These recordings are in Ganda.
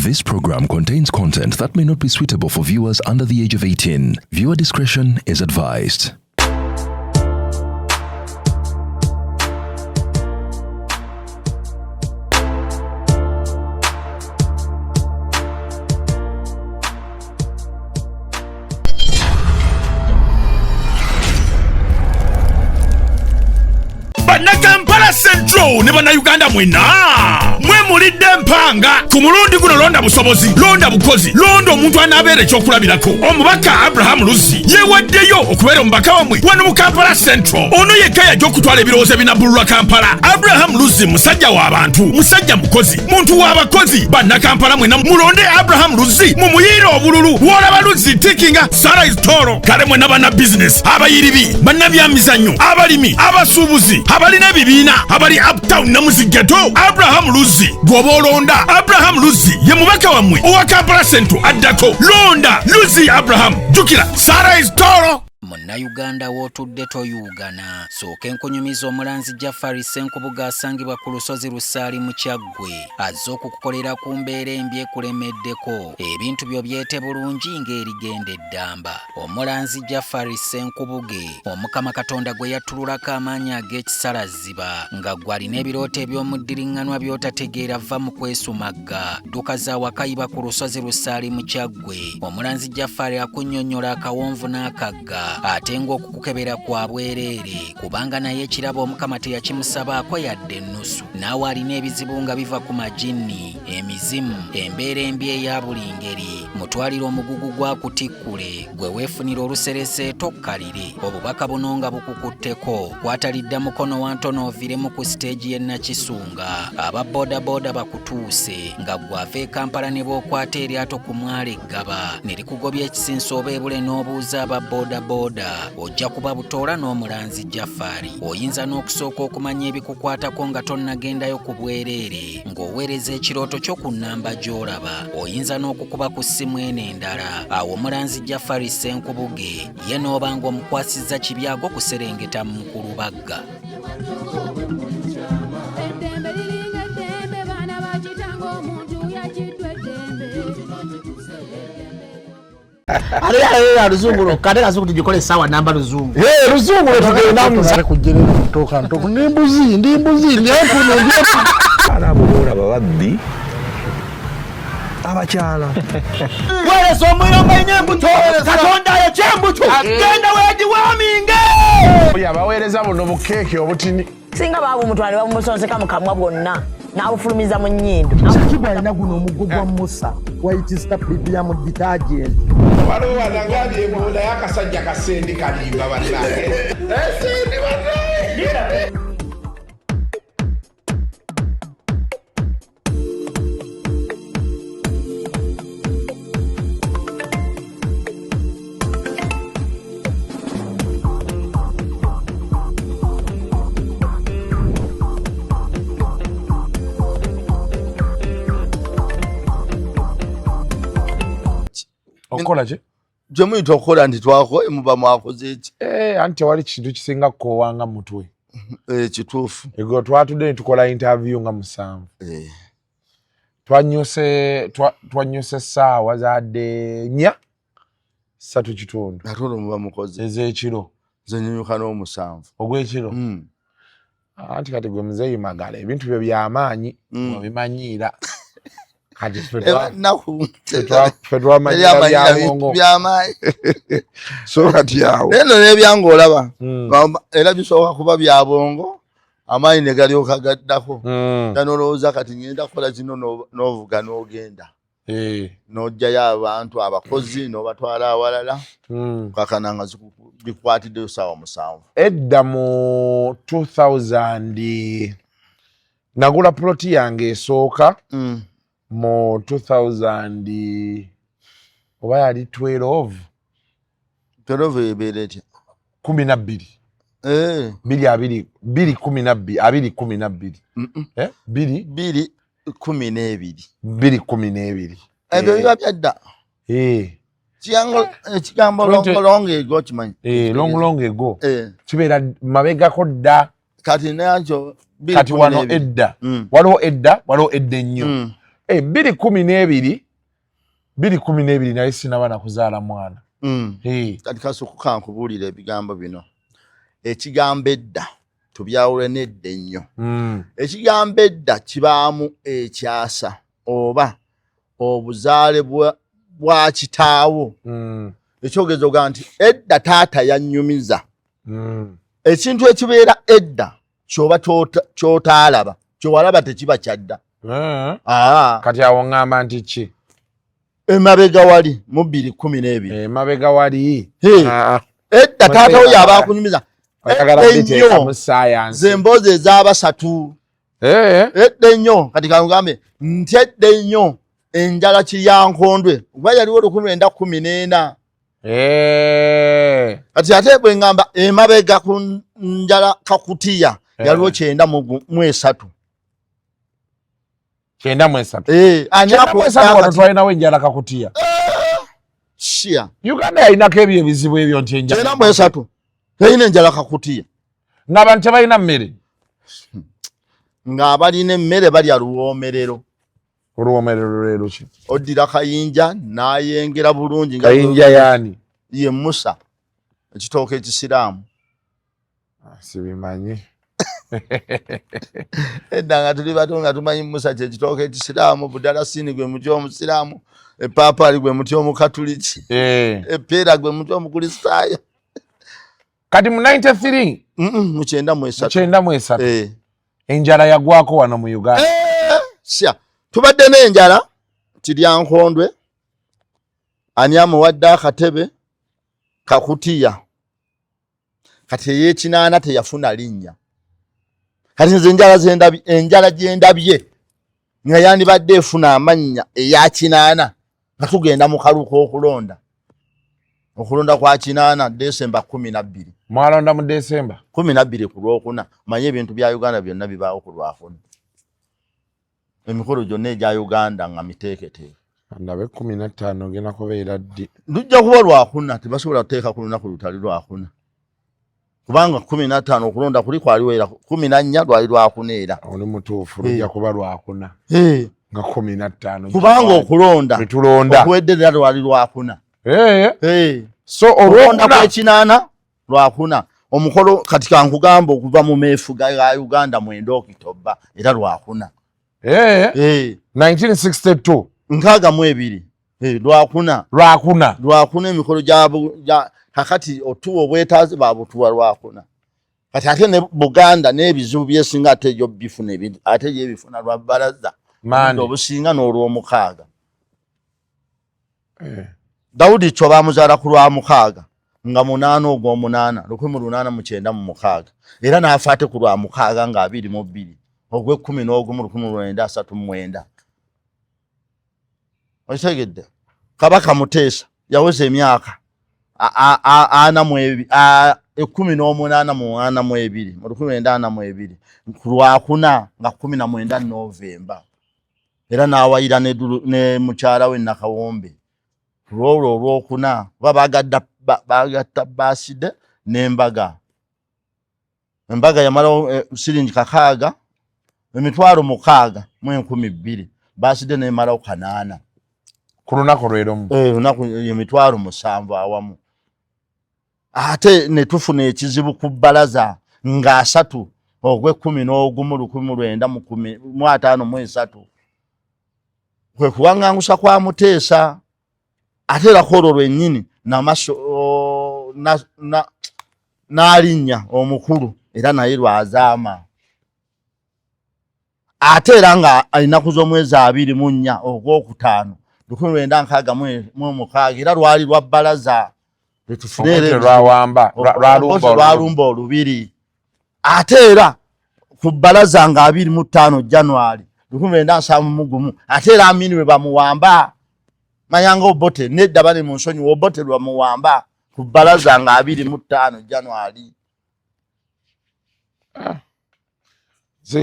This program contains content that may not be suitable for viewers under the age of 18. Viewer discretion is advised. Kampala Central ne bannayuganda mwena mwe mulidde mpanga ku mulundi guno londa busobozi londa bukozi londa omuntu anabeera ekyokulabirako omubaka Abraham Luzi yewaddeyo okubeera omubaka wamwe wano mu Kampala Central ono yekka yajja okutwala ebirowoozo ebinabbululwa Kampala. Abraham Luzi musajja w'abantu musajja mukozi muntu w'abakozi bannakampala mwena mulonde Abraham Luzi mumuyiire obululu w'olaba Luzi tikinga Sara is toro kale mwena banna business abayiribi bannabyamizannyo abalimi abasuubuzi abalina ebibiina abali uptown namuzigeto Abraham Luzi gwoba olonda Abraham Luzi ye mubaka wamwe owa Kampala Central addako londa Luzi Abraham jukira Sara is toro. Munnayuganda w'otudde toyugana sooka enkunyumiza omulanzi Jafari Senkubuga asangibwa ku lusozi Lusaali mu Kyaggwe azze okukukolera ku mbeera embi ekulemeddeko ebintu byo byete bulungi ng'erigenda eddamba. Omulanzi Jafari Senkubuge Omukama Katonda gwe yattululako amaanyi ag'ekisalaziba nga gw'alina ebirooto eby'omuddiringanwa by'otategeera va mu kwesumagga dduka za wakayiba ku lusozi Lusaali mu Kyaggwe. Omulanzi Jafari akunnyonnyola akawonvu n'akagga ate ng'okukukebera kwa bwereere kubanga naye ekirabo Omukama teyakimusabaako yadde ennusu. Naawe alina ebizibu nga biva ku majinni, emizimu, embeera embi eya buli ngeri. Mutwalire omugugu gwakutikkule gwe weefunira oluserese tokkalire. Obubaka buno nga bukukutteko kwatalidda mukono wa ntono oviremu ku siteegi y'e Nakisunga. Aba bodaboda bakutuuse nga gwava e Kampala ne bookwata eryato ku mwalo Eggaba ne likugobya ekisinsa oba ebule n'obuuza aba bodaboda ojja kuba butoola n'omulanzi Jafari. Oyinza n'okusooka okumanya ebikukwatako nga tonnagendayo ku bwereere ng'oweereza ekirooto kyo ku nnamba gy'olaba. Oyinza n'okukuba ku ssimu eno endala. Awo omulanzi Jafari Senkubuge ye n'obanga omukwasizza kibyago kuserengeta mu Kulubagga. Aliya luzungu kadeka zo kutijikole sawa namba luzungu. Luzungu tugenda mu kujjere kutoka ntoko ndimbuzi ndyankuno ndyepo. Arabuura babaddi abakyala. Wale somwiro mwenye mbuto Katonda ya chembuto genda wedi waminge. Yabaweereza buno bukeeke obutini. Singa babu mutwale bamusonseka mukamwa bwonna n'abufulumiza mu nnyindo. Sakibwa alina guno omugo gwa Musa White Star Premium Detergent. Waliwo wanangalie ebola y'akasajja kasendi kalimba bannange. Esendi bannange. Okola je? Jemu tokola ndi twako emuba mwakoze eki. Anti wali kintu kisinga kowanga mutwe. Kituufu. Ego twatudde tukola interview nga musanvu. Twanyuse saawa zadde 4 3 kitundu. Atono muba mukoze. Ezekiro. Zenyuka n'omusanvu. Ogwekiro. Anti kati gwe muzeyi magala ebintu byo by'amaanyi obimanyiira. Kati fedwa manyira by'amaanyi. So kati yawo. Neno n'ebyango olaba. Era bisoboka kuba bya bongo. Amaanyi ne galyoka gaddako. Tanolowooza kati ngenda kukola kino n'ovuga n'ogenda. N'ojjayo abantu abakozi n'obatwala awalala. Kakana nga bikwatiddeyo ssaawa 7. Edda mu 2000 nagula ploti yange esooka mu 2000 oba yali 12 ebeera etya 12 212 ebyo biba byadda. Ekigambo long ago kimanyi. Long ago. Kibeera mabegako dda. Kati nakyo kati wano edda waliwo edda ennyo 212 naye sinaba na kuzaala mwana. Kati kasuku kankubuulira ebigambo bino. Ekigambo edda tubyawule nedda ennyo. Ekigambo edda kibaamu ekyasa oba obuzaale bwa kitaawo. Ekyogezo ga nti edda taata yannyumiza. Ekintu ekibeera edda kyoba kyotaalaba kyowalaba tekiba kyadda. Kati awo ngamba nti ki? Emabega wali mu 212. Emabega wali edda taata we yaba akunyumiza. Zemboozi ez'abasatu. Edda ennyo kati kangambe nti edda ennyo enjala Kiryankondwe kuba yaliwo 1914. Kati ate bwe ngamba emabega ku njala Kakutiya yaliwo 9 twalinawo enjala Kakutiya. Uganda yalinako ebyo ebizibu ebyo nti enjala 9 yalina enjala Kakutiya ng'abantu tebalina mmere. Ng'abalina emmere balya luwoomerero. Oluwoomerero leero ki? Oddira kayinja n'ayengera bulungi. Kayinja yaani? Ye Musa ekitooke ekisiraamu. Sibimanyi. Edda nga tuli bato nga tumanyi Musa kyekitooke ekisiraamu, budalasini gwe muti omusiraamu, epaapaali gwe muti omukatuliki, epeera gwe muti omukristaayo. Kati mu 93 mu 93 enjala yagwako wano mu Uganda. Tubadde n'enjala Kiryankondwe, ani amuwadde akatebe Kakutiya. Kati ey'ekinaana teyafuna linnya. Kati nze enjala gyendabye nga yandibadde efuna amannya eya kinaana nga tugenda mu kaluka okulonda. Okulonda kwa kinaana Desemba 12. Mwalonda mu Desemba 12 ku Lwokuna. Manye ebintu bya Uganda byonna bibaawo ku Lwakuna. Emikolo gyonna egya Uganda nga miteeketeeke. Ndabe 15 gena kubeera ddi. Lujja kuba Lwakuna, tebasobola kuteeka ku lunaku lutali Lwakuna. Kubanga 15 okulonda kuli kwaliwera 14 lwali Lwakuna era. Oli mutuufu lujja kuba Lwakuna. Nga 15. Kubanga okulonda okuwedderera lwali Lwakuna. So olwonda kw'ekinaana Lwakuna. Omukolo kati kankugamba okuva mu meefuga ga Uganda 9 Okitoba era Lwakuna. 1962 62 Lwakuna emikolo gya kakati otuwa obwetaazi babutuwa Lwakuna. Kati ate ne Buganda n'ebizibu byesinga ate ebyo bifuna ebintu ate ebifuna lwa balaza obusinga n'olw'omukaaga. Daudi kyo bamuzaala ku Lwamukaaga nga 8 ogw'omunaana 1896 era n'afa ate ku Lwamukaaga nga 22 ogw'Okw'Okumi 1939. Okitegedde Kabaka Muteesa yaweza emyaka 18 mu 1942 ku Lwakuna nga 19 Novemba era n'awayira ne mukyala we Nakawombe lwolwo Olwokuna bagatta Baside n'embaga. Embaga yamalawo siringi 6 emitwalo 6 mu 12 Baside n'emalawo 8 ku lunaku lwero lunaku emitwalo 7 awamu. Ate ne tufuna ekizibu ku bbalaza nga 3 ogw'Okw'Okumi 1953 kwe kuwangangusa kwa Muteesa ate era kolo lwennyini namaso n'alinnya omukulu era naye lwazaama. Ate era nga alinaku z'omwezi 24 ogw'okutaano 1966 era lwali lwa bbalaza lwalumba olubiri. Ate era ku bbalaza nga 25 January 1971 ate era Amini we bamuwamba Mayanga Obote nedda bali mu nsonyi Obote lwa muwamba ku bbalaza nga 25 January.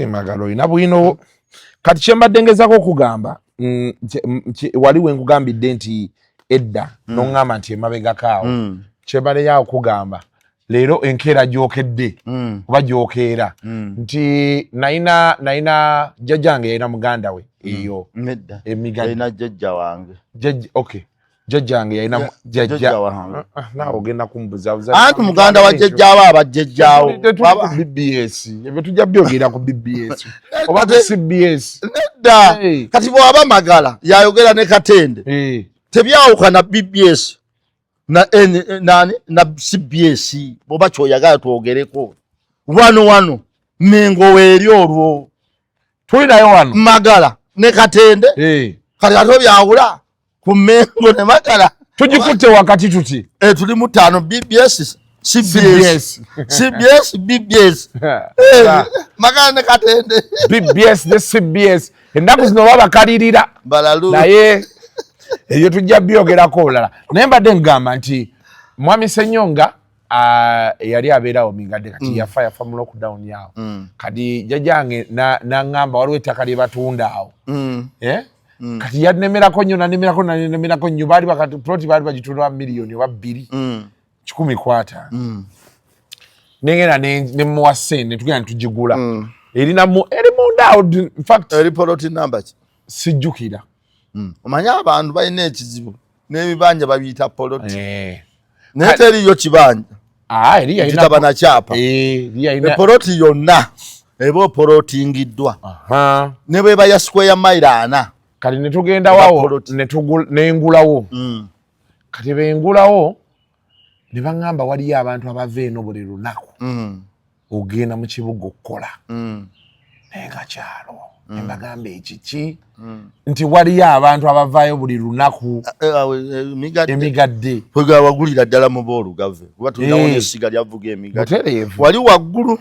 Magalo ina bwino kati kyembadde ngezako okugamba waliwo enkugambidde nti edda n'oŋŋamba nti emabega kaawo kyembadde yawo okugamba leero enkeera gyokedde kuba gyokeera nti nayina jjajjange yalina muganda we eyo nedda emigadde ina jjajja wange okay jjajja wange yalina jjajja wange naawe ogenda kumbuzabuza anti muganda wa jjajja abo abajjajjaawo BBS ebyo tujja byogera ku BBS oba ku CBS nedda kati bw'aba Magala yayogera ne Katende tebyawukana BBS na CBS boba kyoyagala twogereko wano Mengo weeri olwo tulinayo wano Magala ne Katende kati ato byawula ku Mengo ne Magala tugikutte wakati tuti tuli mu ttaano BBS CBS BBS Magala ne Katende BBS ne CBS ennaku zino babakalirira naye eyo tujja byogerako olala naye mbadde ngamba nti Mwami Ssenyonga yali abeerawo Migadde kati yafa mu lockdown yawo kati jjajjange n'angamba waliwo ettaka lye batunda awo kati yanemerako nnyo nanemerako nnyo baali bakati ploti baali bagitunda miliyoni oba 2,150 nengenda nemuwa ssente tugenda netugigula eri munda awo infact eri ploti number ki sijjukira omanyi abantu balina ekizibu n'ebibanja babiyita poloti naye teriyo kibanja kitaba na kyapa epoloti yonna eba opolotingiddwa ne bweba ya square mile 4 kati netugenda wawo nengulawo kati bengulawo ne baŋŋamba waliyo abantu abava eno buli lunaku ogenda mu kibuga okukola naye nga kyalo embagamba ekiki nti waliyo abantu abavaayo buli lunaku Emigadde kwega wagulira ddala mu boolugave kuba tulinawo n'essiga lyavuga Emigadde wali waggulu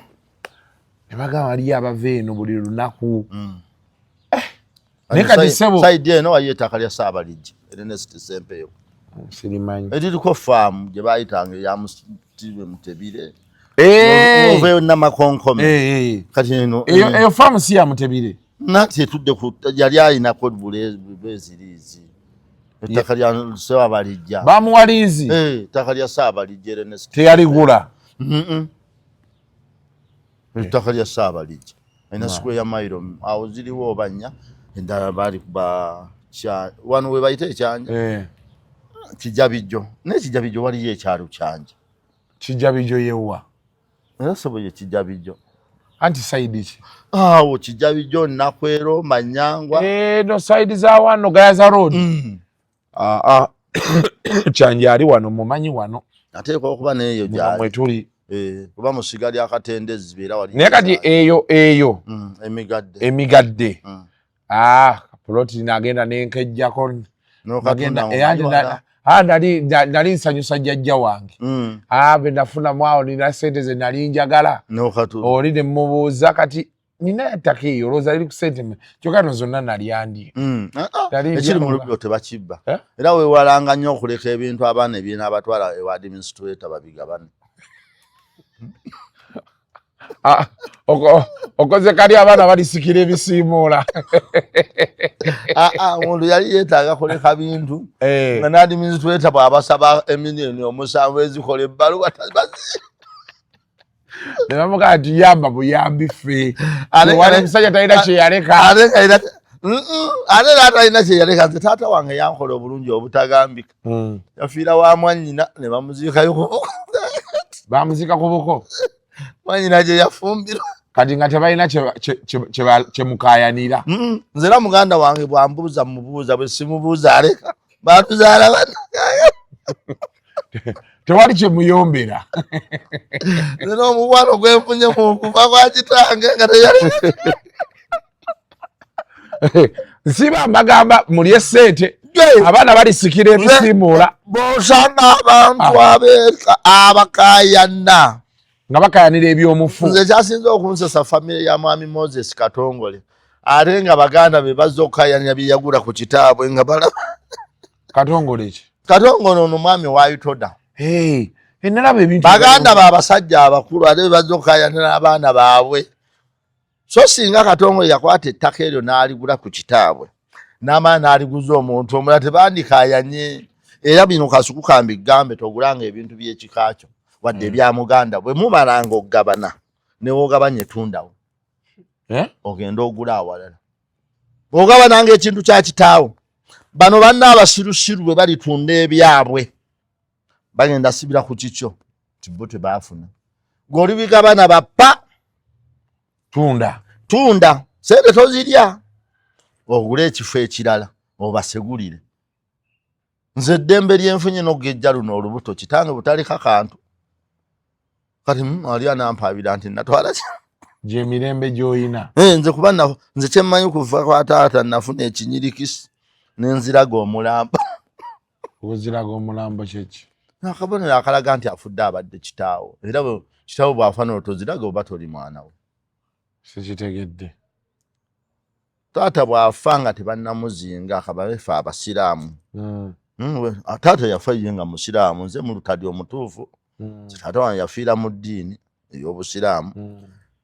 ne bagamba waliyo abava eno buli lunaku naye kati ssebo saidi eno waliyo ettaka lya Saabalijja Ernest Sempeyo sirimanyi eririko faamu gye baayitanga eya Mutebire oveyo Namakonkome kati eno eyo faamu si ya Mutebire nati etudde ku yali ayinako bweziriizi ettaka lya Saabalijja bamuwaliizi ettaka lya Saabalijja Ernest teyaligula ettaka lya Saabalijja ena square ya mailo awo ziriwo obanya endala baali kuba wano we bayita ekyanja Kijabijjo n'ekijabijjo waliyo ekyalo kyanja Kijabijjo yewa era soboye Kijabijjo anti saidi ki awo Kijabijjo Nakwero Manyangwa no saidi za wano Gayaza road kyanja ali wano mumanyi wano ateekwa okuba neeyo gyali mwetuli kuba musigali akatende zibeera wali naye kati eyo Emigadde ploti nagenda nenkejjako nali nsanyusa jjajja wange be nafunamu awo nina sente ze nali njagala oli ne mubuuza kati nina ettaka eyo olowooza liri ku sente kyokka no zonna nalyandi ekiri mu lubyo tebakibba era weewalanga nnyo okuleka ebintu abaana ebyina abatwala ewa administrator babigabane okoze kali abaana balisikira ebisiimuula omuntu yali yeetaaga kuleka bintu nga n'administrator bw'abasaba emiliyoni 7 ezikola ebbaluwa ne bamugaa tuyamba buyambi ffe wali omusajja talina kyeyaleka ate n'atalina kyeyaleka nze taata wange yankola obulungi obutagambika yafiira wa mwannyina ne bamuziikayo bamuziika ku buko mwannyina gye yafumbirwa kati nga tebalina kyemukaayanira nze era muganda wange bwambuuza mubuuza bwe simubuuza aleka batuzaala bana tewali kyemuyombera nze n'omubwana gwenfunye mu kuva kwa kitange nga teyali nsiba mbagamba muli essente abaana balisikira ebisiimuula bosanga abantu abakayana nga bakayanira ebyomufu nze kyasinze okunsesa famire ya mwami Moses Katongole ate nga baganda be bazza okukayanira byeyagula ku kitaabwe nga balaba Katongole ki Katongole ono mwami waayitoda enalaba ebintu baganda baabasajja abakulu ate be bazza okukayanira abaana baabwe so singa Katongole yakwata ettaka eryo n'aligula ku kitaabwe n'amala n'aliguza omuntu omulala tebandikayanye era bino kasuku kambi gambe togulanga ebintu by'ekika kyo wadde ebya muganda bwe mubalanga okugabana ne wogabanye tundawo ogenda ogula awalala ogaba nange ekintu kya kitaawo bano banna abasirusiru bwe balitunda ebyabwe bagenda sibira ku kikyo tibbo tebaafuna goli bigabana bappa tunda sente tozirya ogule ekifo ekirala obasegulire nze eddembe lyenfunye n'okugejja luno olubuto kitange butalika kantu kati ali anampaabira nti natwala gye mirembe gy'oyina nze kuba nze kyemmanyi kuva kwa taata nafuna ekinyirikisi n'enziraga omulambo okuziraga omulambo kyeki akabonero akalaga nti afudde abadde kitaawo era kitaawo bw'afa n'otoziraga oba toli mwana we sikitegedde taata bw'afa nga tebannamuzinga akababefe abasiraamu taata yafa ye nga musiraamu nze mu lutali omutuufu taata wange yafiira mu ddiini ey'obusiraamu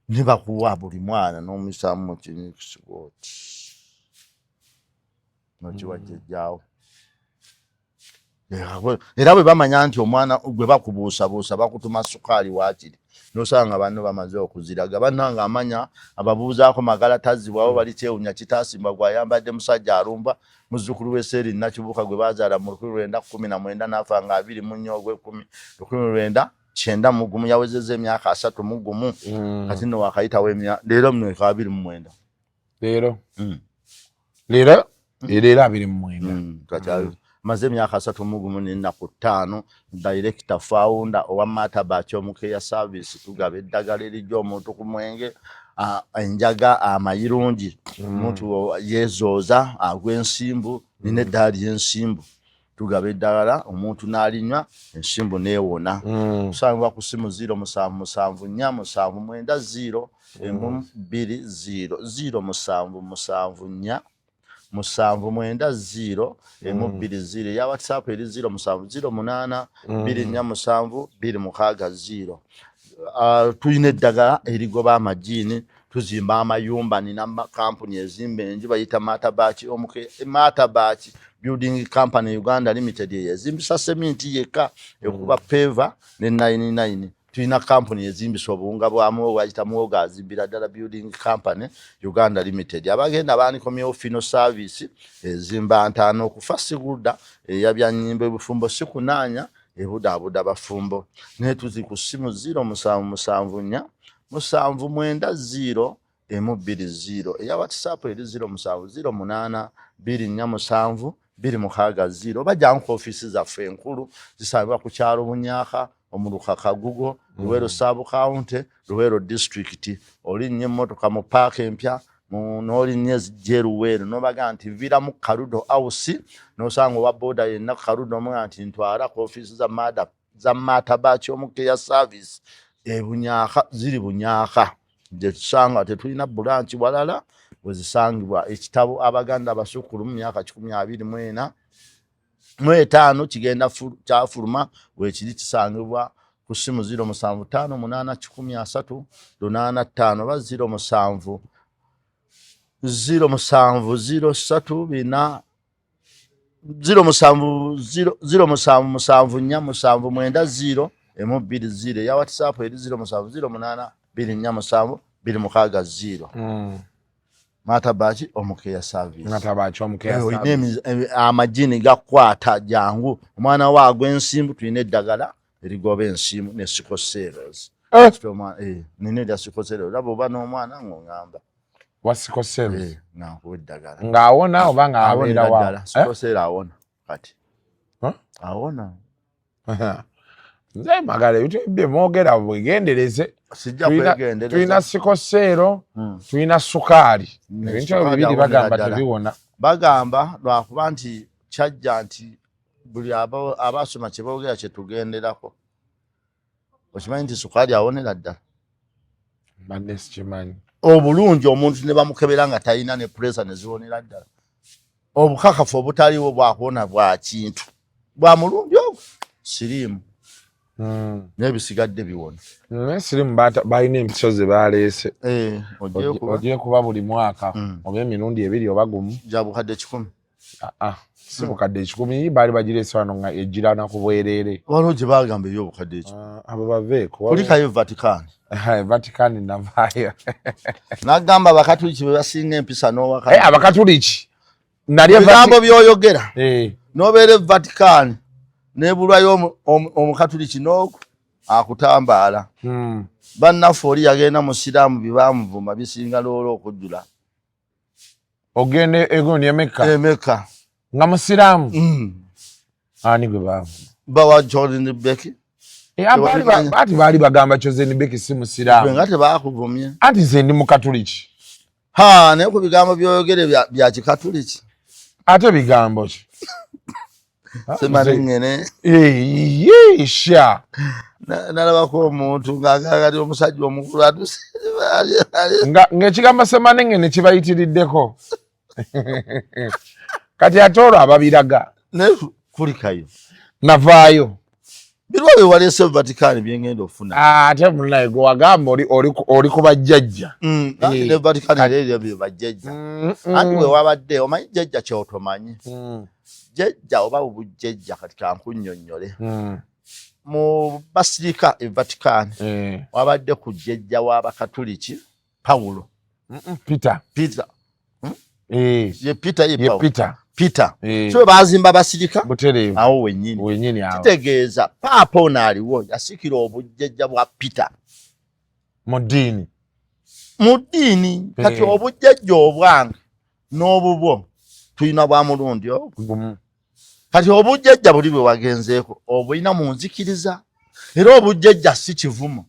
ne bakuwa buli mwana n'omusaamu mu kinyikisigooti nokiwa jjajjaawo era bwe bamanya nti omwana gwe bakubuusabuusa bakutuma sukaali waakiri nosanga banno bamaze okuziraga bannanga amanya ababuuzaako magala tazzibwawo bali kyewunya kitaasimba gwayambadde musajja alumba muzzukulu w'esseeri nakibuuka gwe baazaala mu 1919 n'afa nga 24 ogw'ekumi 1991 yawezezza emyaka 31 kati nno wakayitawo leero mmeka 29 leero 29 maze emyaka 34 director founder owa Matabach omukeya service tugaba eddagala erijja omuntu ku mwenge enjaga amayirungi omuntu yezooza agw'ensimbu nina eddaala y'ensimbu tugaba eddagala omuntu n'alinywa ensimbu neewona kusangibwa ku simu 07774790 020 790 ya WhatsApp eri 0708247260 tuyina eddagala erigoba amajiini tuzimba amayumba nina kampuni ezimba enju bayita Matabach Building Company Uganda Limited yezimbisa seminti yeka ekuba peva ne 99 tuyina kampuni ezimbisa obuwunga bwamu wayita muwoga azimbira ddala Building Company Uganda Limited abagenda baanikomyewo fino service ezimba ntaano okufa sigudda eyabyanyimba ebufumbo sikunanya ebudaabuda bafumbo naye tuzi ku simu 077790 eya WhatsApp eri 0708247260 bajja ku office zaffe enkulu zisangibwa ku kyalo Bunyaka omuluka Kagugo Luweero Sub County Luweero District olinnye emmotoka mu paaka empya n'olinnye zijje Luweero nobaga nti vira mu Karudo House nosanga owa boda yenna Karudo omugamba nti ntwala ku office za Matabach omukeya service Bunyaka ziri Bunyaka gye tusanga tetulina branch walala wezisangibwa ekitabo abaganda abasukulu mu myaka 2024 kigenda kyafuluma wekiri kisangibwa ku simu 075813 oba 0770 ya WhatsApp eri 0708247260 Matabach omukeya service amajini gakwata jangu omwana waagwe ensimbu tuyina eddagala erigoba ensimbu ne sikoseros nina erya sikoseros laba oba n'omwana ng'ongamba wa sikoseros nakuwa eddagala ng'awona oba ng'abeera wa sikosero awona kati awona nze magala ebyo mwogera bwegendereze tuyina sikoseero tuyina sukaali ebintu ebyo bibiri bagamba tebiwona bagamba lwakuba nti kyajja nti buli abasoma kye boogera kye tugenderako okimanyi nti sukaali awonera ddala mbadde sikimanyi obulungi omuntu ne bamukebera nga talina ne puresa ne ziwonera ddala obukakafu obutaliwo bwakuwona bwa kintu bwa mulungi ogwo siriimu n'ebisigadde biwona sirimu balina empiso ze baleese ogiye kuba buli mwaka oba emirundi 2 oba gumu gya bukadde 10 si bukadde 10 baali bagirese wano nga ejirana ku bwerere. Waliwo gye bagamba eby'obukadde ekyo. Abo baveeko. Kulikayo Vatican. Vatican navaayo. N'agamba abakatuliki be basinga empisa n'owaka. Abakatuliki. Ebigambo by'oyogera. N'obeera Vatican n'ebulwayo omukatuliki n'oku akutambaala. Bannaffe oli yagenda mu siraamu bibamuvuma bisinga loolo okujjula. Ogende egoni Mecca. Mecca. Nga musiraamu. Ani gwe bavuma. Bawa Jordan Becky. Ati baali bagamba Chosen Becky si musiraamu. Nga tebakuvumye. Anti nze ndi mukatuliki. Naye ku bigambo by'oyogere bya kikatuliki. Ate bigambo ki? Semarengene. Sha. Nalabako omuntu ng'agaagalira omusajja omukulu atuse. Ng'ekigambo semanengene kibayitiriddeko. Kati ate olwo ababiraga. Naye kulikayo. Navaayo. Birwa bye waleese Vatican byengenda ofuna. Ate munaye gwe wagamba oli ku bajjajja. Ne Vatican era bye bajjajja. Anti we wabadde omanyi jjajja kyotomanyi. Jjajja oba obujjajja kati kankunnyonnyole. Mu basirika e Vatican wabadde ku jjajja w'abakatuliki Paulo. Peter. Ye Peter ye Paulo. Peter. So bazimba basirika butereevu awo wennyini awo. Kitegeeza paapa ono aliwo yasikira obujjajja bwa Peter mu ddiini. Kati obujjajja obwange n'obubwo tulina bwa mulundi ogwo. Kati obujjajja buli bwe wagenzeeko obulina mu nzikiriza era obujjajja si kivumo.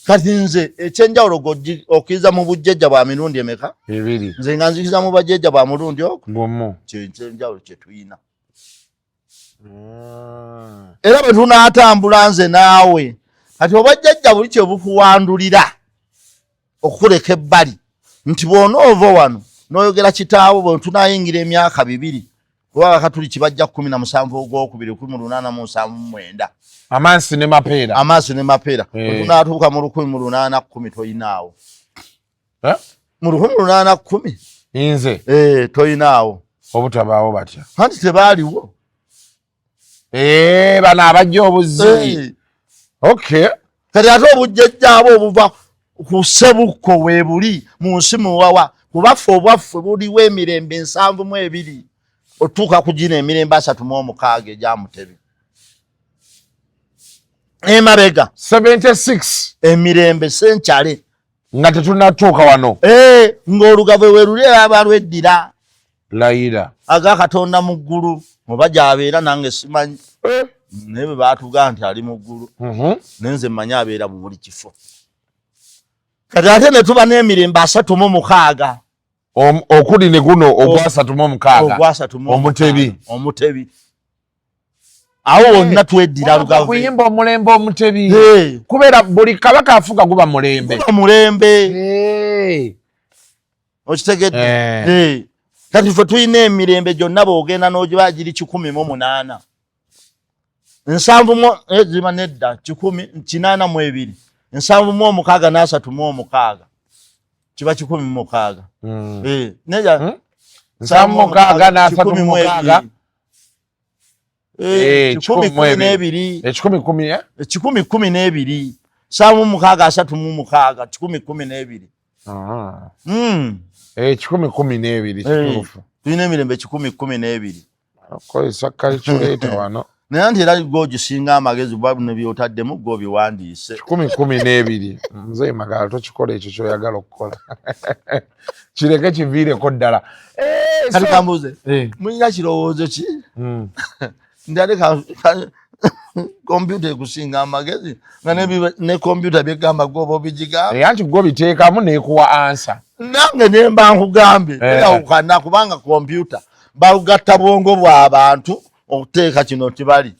Kati nze ekyenjawulo okiriza mu bujjajja bwa mirundi emeka? 2. Nze nga nzikiriza mu bajjajja bwa mulundi ogwo? Ekyenjawulo kye tulina. Era bwe tunaatambula nze naawe kati obajjajja buli kye bukuwandulira okuleka ebbali nti bw'onoova wano n'oyogera kitaawo bwe tunaayingira emyaka 2 kuba abakatuliki bajja 17 ogwokubiri 1879. Amansi ne mapeera. Tunaatuuka mu 1810 toyinaawo. Mu 1810 nze toyinaawo. Obutabaawo batya. Anti tebaaliwo. Bano abajja obuzzi. Okay. Kati ate obujjajja abo obuva ku Sebukko we buli mu nsi muwawa kubaffe obwaffe buliwo emirembe 72 otuuka ku gino emirembe 36 egya Mutebi. Emabega 76 emirembe senkyale nga tetunatuuka wano. Ng'olugave we luli abalweddira. Layira. Aga Katonda mu ggulu oba gy'abeera nange simanyi. Naye bwe baatugaa nti ali mu ggulu. Nenze mmanyi abeera mu buli kifo. Kati ate ne tuba n'emirembe 36. Okuli ne guno ogwa 36. Omutebi. Awo wonna tweddira lugave. Kuyimba omulembe Omutebi. Kubeera buli kabaka afuga guba mulembe. Okitegedde? Kati ffe tulina emirembe gyonna bw'ogenda n'ogiba giri 108. 7 ziba nedda 182. 736 kiba 106. Neja 736 12. 10 12. 736 1012 tulina emirembe 1012. Okozesa calculator wano. Naye nti era gogisinga amagezi bwa bino by'otaddemu go biwandiise. 1012. Nze magala tokikola ekyo ky'oyagala okukola. Kireke kiviireko ddala. Kati kambuuze mulina kirowoozo ki? Ndali kompyuta ekusinga amagezi nga ne kompyuta byegamba gwoba obigigamba. Anti gwo biteekamu neekuwa ansa. Nange ne mba nkugambe eyawukana kubanga kompyuta balugatta bwongo bw'abantu okuteeka kino tibali.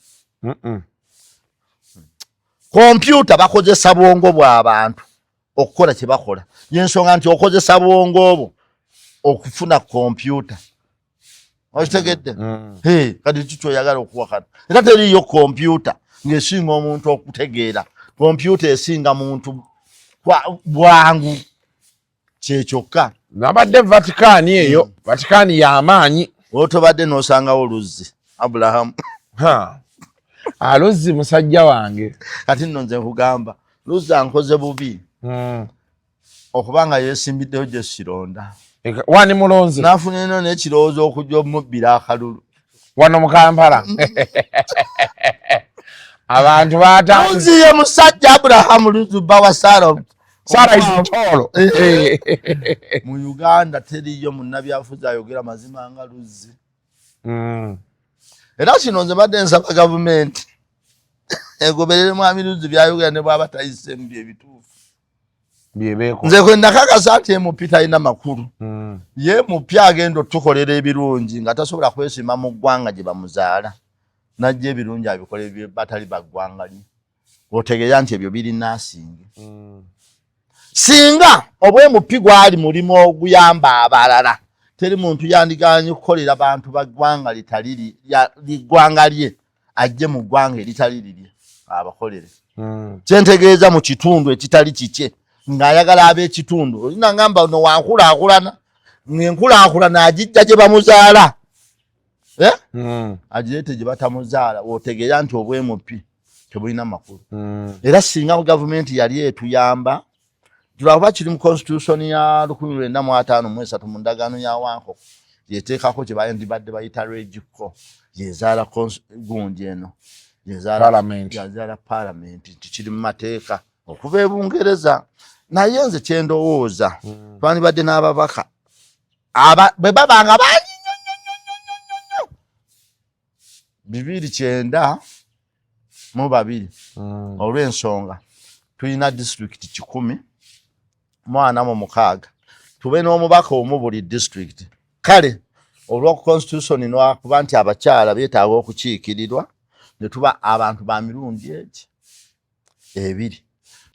Kompyuta bakozesa bwongo bw'abantu okukola kye bakola. Y'ensonga nti okozesa bwongo obwo okufuna kompyuta. Okitegedde? Kati kikyoyagala okuwakana. Era teriyo kompyuta ng'esinga omuntu okutegeera. Kompyuta esinga muntu bwangu kyekyokka nabadde Vatican eyo Vatican y'amaanyi otobadde n'osangawo Luzzi Abraham Luzzi musajja wange kati nno nze nkugamba Luzzi ankoze bubi okubanga yeesimbiddeyo gye sironda wani mulonzi n'afuna eno n'ekirowoozo okujja omubbira akalulu wano mu Kampala abantu Luzzi ye musajja Abraham Luzzi bawa Sarah izitolo mu Uganda teriyo munnabyafuzi ayogera mazima nga Luzzi era kino nze badde nsaba gavumenti egoberere mwami Luzzi byayogera ne bwaba tayisemu byebituufu byebeko nze kwe nakakasa nti MP talina makulu ye mupya agenda otukolera ebirungi nga tasobola kwesima mu ggwanga gye bamuzaala najja ebirungi abikole bye batali baggwanga lye otegeera nti ebyo biri nasinge singa obwe MP gwali mulimu oguyamba abalala teri muntu yandiganye kukolera bantu baggwanga litaliri liggwanga lye ajje mu ggwanga eritali lirye abakolere kyentegeeza mu kitundu ekitali kikye ng'ayagala ab'ekitundu olina ngamba no wankulaakulana ng'enkulaakulana agijja gye bamuzaala agireete gye batamuzaala wootegeera nti obwe MP tebulina makulu era singa gavumenti yali etuyamba tulaba kiri mu constitution ya 1953 mu ndagaano ya Wankoko yeteekako kye bayandibadde bayita regiko yezaala gundi eno yezaala parliament kiri mu mateeka okuva e Bungereza naye nze kyendowooza twandibadde n'ababaka bwe babanga bangi 292 olw'ensonga tulina district 10 mwana mu 6 tube n'omubaka omu buli district kale olwa constitution n'akuba nti abakyala beetaaga okukiikirirwa ne tuba abantu ba mirundi egi ebiri.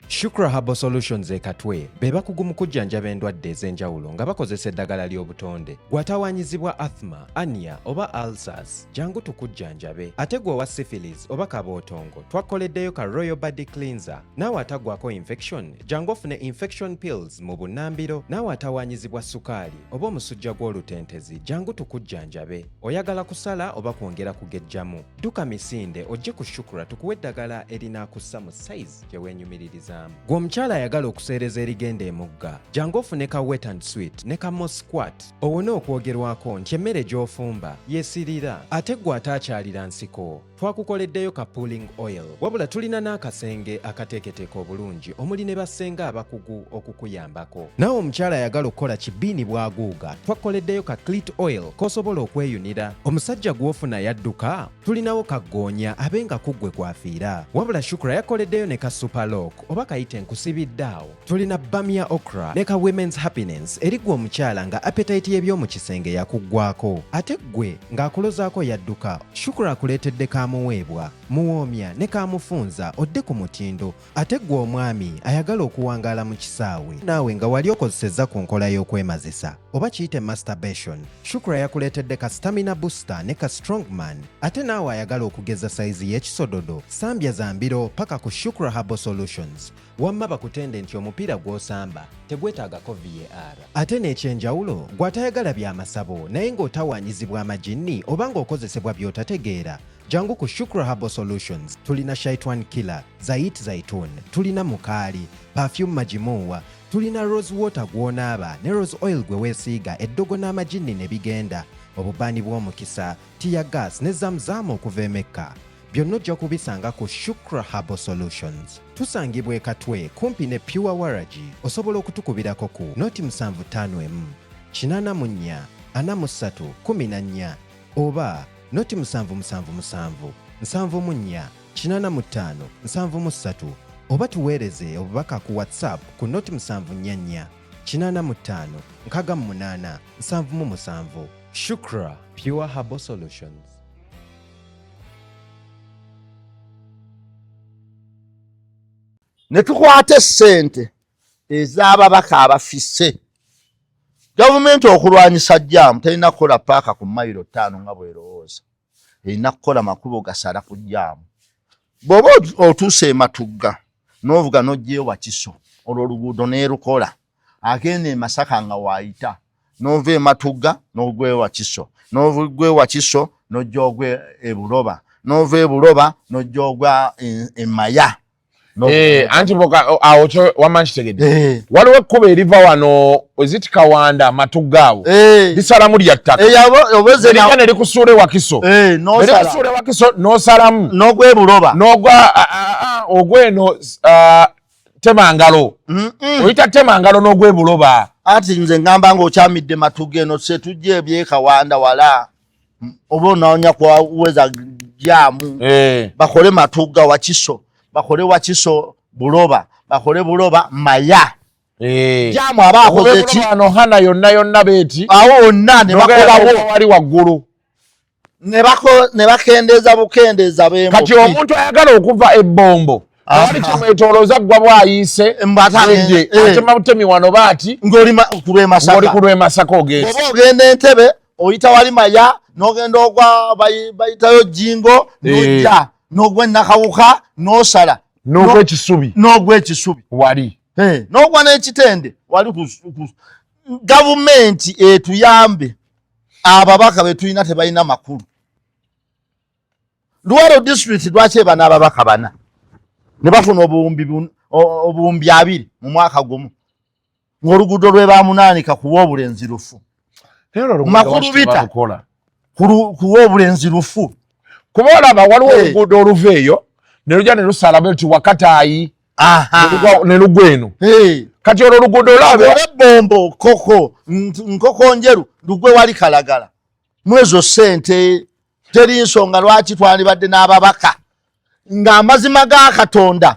Shukra Herbal Solutions ekatwe beba kugumu kujjanjaba endwadde ez'enjawulo nga bakozesa eddagala ly'obutonde gwatawanyizibwa asthma, ania oba ulcers jangu tukujjanjabe ate gwe wa syphilis oba kabootongo twakoleddeyo ka Royal Body Cleanser naawe atagwako infection jangu ofune infection pills mu bunnambiro naawe atawanyizibwa sukaali oba omusujja gw'olutentezi jangu tukujjanjabe oyagala kusala oba kwongera kugejjamu duka misinde ojje ku Shukra tukuwe eddagala erinaakussa mu size gye weenyumiririza. Gwe omukyala ayagala okuseereza erigenda emugga jangu ofune ka wet and sweet ne ka moss squat owone okwogerwako nti emmere gy'ofumba yeesirira ate gwe ataakyalira nsiko twakukoleddeyo ka pooling oil wabula tulina n'akasenge akateeketeeka obulungi omuli ne basenge abakugu okukuyambako naawe omukyala ayagala okukola kibiini bw'aguuga twakukoleddeyo ka clit oil k'osobola okweyunira omusajja gw'ofuna yadduka tulinawo kaggoonya abenga kuggwe kwafiira wabula Shukra yakoleddeyo ne ka superlock oba kayite nkusibiddaawo tulina bamia okra ne ka women's happiness eri gwe omukyala nga appetite y'ebyomu kisenge yakuggwako ate gwe ng'akulozaako yadduka Shukra akuleetedde kaamuweebwa muwoomya ne kaamufunza odde ku mutindo ate gwe omwami ayagala okuwangaala mu kisaawe naawe nga wali okozesezza ku nkola y'okwemazisa oba kiyite masturbation Shukra yakuleetedde ka stamina booster ne ka strongman ate naawe ayagala okugeza sayizi y'ekisododo sambya zambiro paka ku Shukra Herbal Solutions wamma bakutende nti omupiira gw'osamba tegwetaagako VAR ate n'ekyenjawulo gw'atayagala by'amasabo naye ng'otawanyizibwa amajinni oba ng'okozesebwa by'otategeera jangu ku Shukra Herbal Solutions tulina shaitwan killer zait zaitun tulina mukaali perfume majimuwa tulina rose water gw'onaaba ne rose oil gwe weesiiga eddogo n'amajinni ne bigenda obubaani bw'omukisa tiya gas ne zamzaamu okuva emekka byonna ojja kubisanga ku Shukra Herbal Solutions tusangibwa ekatwe kumpi ne Pure Waragi osobola okutukubirako ku noti 751 84 43 14 oba noti 777 74 85 73 oba tuweereze obubaka ku WhatsApp ku noti 744 85 68 77 Shukra Pure Herbal Solutions. Ne tukwate ssente ez'ababaka abafisse gavumenti okulwanyisa jjaamu terina kukola paaka ku mayiro 5 nga bw'erowooza erina kukola makubo gasala ku jjaamu bw'oba otuuse ematugga n'ovuga n'ojjeyo Wakiso olwo oluguudo n'erukola agende Masaka nga waayita n'ova e Matugga n'ogwa Wakiso n'ogwa Wakiso n'ojja ogwa e Buloba n'ova e Buloba n'ojja ogwa e Maya. Anti boka awo kyo wamanyi kitegedde waliwo ekkubo eriva wano eziti Kawanda Matugga awo lisalamu lya ttaka erija ne likusuula Wakiso nelikusuula Wakiso n'osalamu n'ogwa e Buloba n'ogwa ogweno Temangalo oyita Temangalo n'ogwa e Buloba. Ati nze ngamba ng'okyamidde Matugga eno se tujje ebye Kawanda wala oba onoonya kuweza jaamu bakole Matugga Wakiso bakole Wakiso Buloba bakole Buloba Maya jaamu abakoze ki ano hana yonna beeti awo onna ne bakolawo wali waggulu ne bakendeeza bukendeeza b'embuki. Kati omuntu ayagala okuva ebbombo ali kimwetolooza gwa bwayise atema butemi wano baati ng'oli ku lw'e Masaka ogenda oba ogenda Entebbe oyita wali Maya n'ogenda ogwa bayitayo Jingo n'ojja n'ogwa Nakawuka n'osala n'ogwa Ekisubi wali n'ogwa n'Ekitende wali gavumenti etuyambe ababaka be tulina tebalina makulu. Luwero district lwaki eba n'ababaka bana ne bafuna obuwumbi 2 mu mwaka gumu ng'oluguudo lwe baamunaanika kuwa obulenzi lufu makulu bita kuwa obulenzi lufu kuba olaba waliwo oluguudo oluva eyo ne lujja ne lusala bwe luti Wakataayi ne lugwa eno kati olwo oluguudo olaba ebbombo nkoko njeru lugwe wali Kalagala mwezo ssente teri nsonga lwaki twandibadde n'ababaka ng'amazima ga Katonda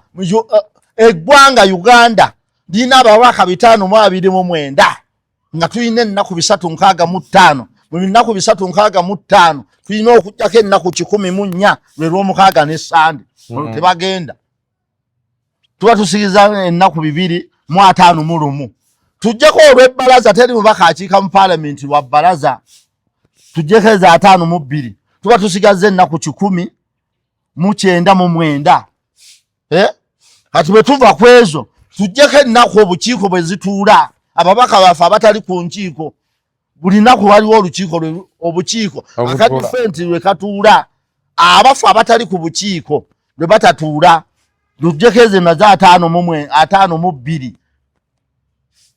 eggwanga Uganda lina ababaka 529 nga tulina ennaku 365 mu nnaku 365 tulina okujjako ennaku 114 lwe lw'omukaaga ne Sande tebagenda tuba tusigiza ennaku 251 tujjeko olw'ebbalaza teri mubaka akiika mu Parliament lwa bbalaza tujjeko eza 52 tuba tusigaza ennaku 199 kati bwe tuva ku ezo tujjeko ennaku obukiiko bwe zituula ababaka baffe abatali ku nkiiko buli nnaku waliwo obukiiko akadifenti lwe katuula abafu abatali ku bukiiko lwe batatuula tujjeko ezo nazo 52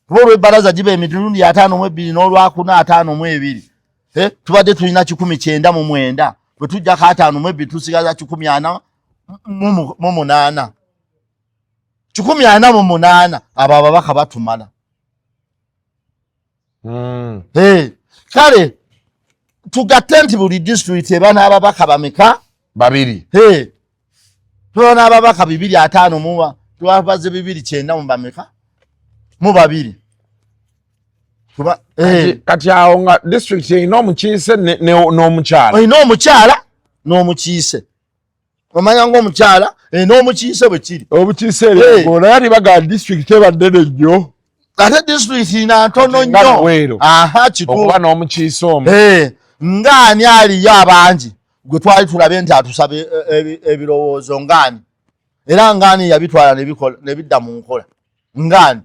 kuba olw'ebbalaza giba emirundi 52 n'olwakuna 52 tubadde tulina 199 bwe tujjako 52 tusigaza 148 148 abo ababaka batumala. Kale tugatte nti buli district eba n'ababaka bameka 2 tuba n'ababaka 205 twabaze 209 mu bameka mu 2 kati awo nga district erina omukiise n'omukyala erina omukyala n'omukiise omanya ng'omukyala n'omukiise bwe kiri obukiise eryo naye ati baga district ebadde nnyo ate district ina ntono nnyo okuba n'omukiise omwo ng'ani aliyo abangi gwe twali tulabe nti atusaba ebirowoozo ng'ani era ng'ani yabitwala ne bidda mu nkola ng'ani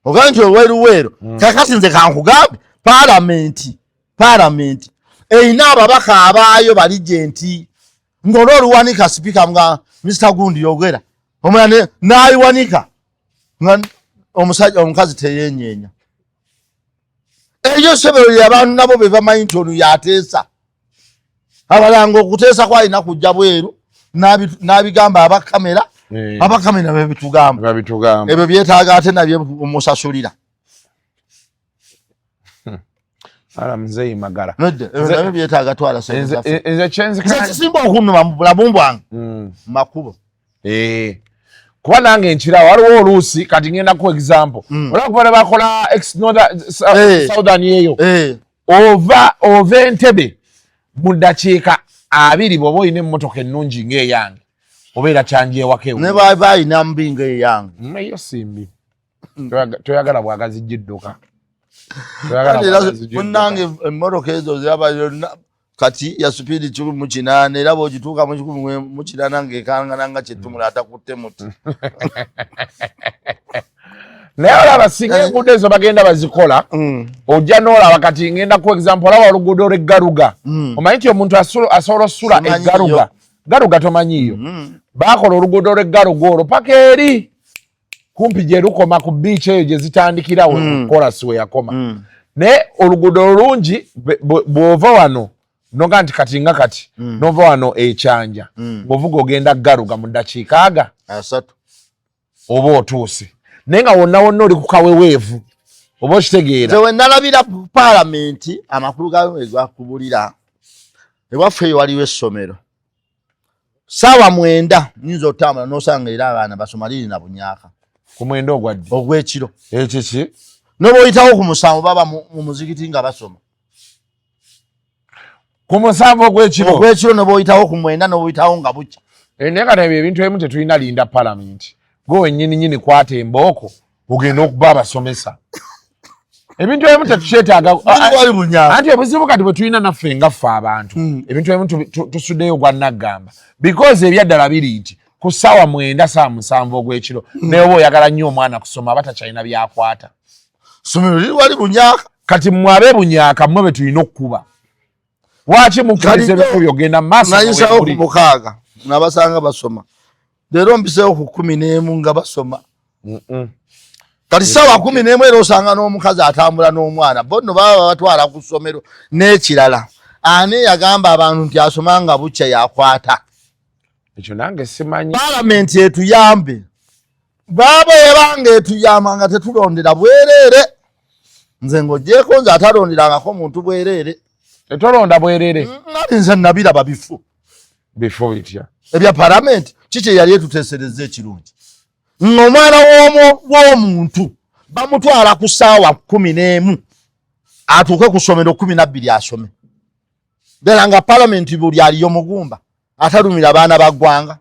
ogambe nti olweruweero kakati nze kankugambe Parliament erina ababaka abaayo baligenti ng'olwoluwanika sipiika nga Mr. Gundi yogera omulala n'ayiwanika nga omukazi teyenyeenya eyo sebero ly'abantu nabo be bamanyi nti ono yateesa abalanga okuteesa kwalina kujja bweru n'abigamba abakamera bebitugamba ebyo byetaaga ate nabyo omusasulira ala mzee magara nabyo byetaaga twala nze kisimba okunuma mu bulamu bwange makubo kuba nange nkira waliwo oluusi kati ngenda ku example olaba kuba ne bakola southern eyo ova Entebbe mu ddakiika 2 bw'oba olina emmotoka ennungi ng'eyange obeera kyanjeewako ewo ne baba alina mbi ng'eyange eyo simbi toyagala bwagazi gidduka munnange emmotoka ezo ziraba kati ya supiri 18 era bw'ogituuka mu 18 ng'ekangana nga kyetumula atakutte muti naye olaba singa enguudo ezo bagenda bazikola ojja n'olaba kati ngenda ku example olaba oluguudo lw'eggaluga omanyi nti omuntu asobola osula eggaluga galuga tomanyiyo bakola oluguudo lw'eggaluga olwo paka eri kumpi gye lukoma ku biici eyo gye zitandikirawo kolasi we yakoma naye oluguudo olungi bw'ova wano noga nti kati nga kati nova wano ekyanja ng'ovuga ogenda galuga mu ddakiika aga 3 oba otuuse naye nga wonna oli ku kaweweevu oba okitegeera we nalabira ku paalamenti amakulu gayo egakubulira ewaffe eyo waliwo essomero saawa 9 nyinza otambula n'osanga era abaana basoma liri na bunyaaka ku mwenda ogwaddi ogw'ekiro ekiki noba oyitawo ku 7 baba mu muzikiti nga basoma ku 7 ogw'ekiro noba oyitawo ku 9 noba oyitawo nga bukya naye kati ebyo ebintu ebimu tetulina linda paalamenti gwe wennyini kwata embooko ogenda okuba abasomesa ebintu ebimu tetukyetaaga anti obuzibu kati bwe tulina naffe nga ffe abantu ebintu ebimu tusuddeyo gwa naggamba because ebyaddala biri nti ku ssaawa 9 ssaawa 7 ogw'ekiro naye oba oyagala nnyo omwana kusoma aba takyalina byakwata somero liri wali bunyaaka kati mwabe bunyaaka mmwe be tulina okukuba waki mukkiriza ebikubi ogenda mu maaso nayisawo ku 6 nabasanga basoma leero mbiseewo ku 11 nga basoma kati ssaawa 11 era osanga n'omukazi atambula n'omwana bonno baba batwala ku ssomero n'ekirala ani yagamba abantu nti asoma nga bukya yakwata ekyo nange simanyi paalamenti etuyambe baba ebanga etuyamba nga tetulondera bwereere nze ng'ogyeko nze atalonderangako muntu bwereere tetolonda bwereere nali nze nabiraba bifo bitya ebya paalamenti kiki yali etuteesereza ekirungi ng'omwana w'omuntu bamutwala ku ssaawa 11 atuuke ku ssomero 12 asome era nga paalamenti buli aliyo mugumba atalumira abaana ba ggwanga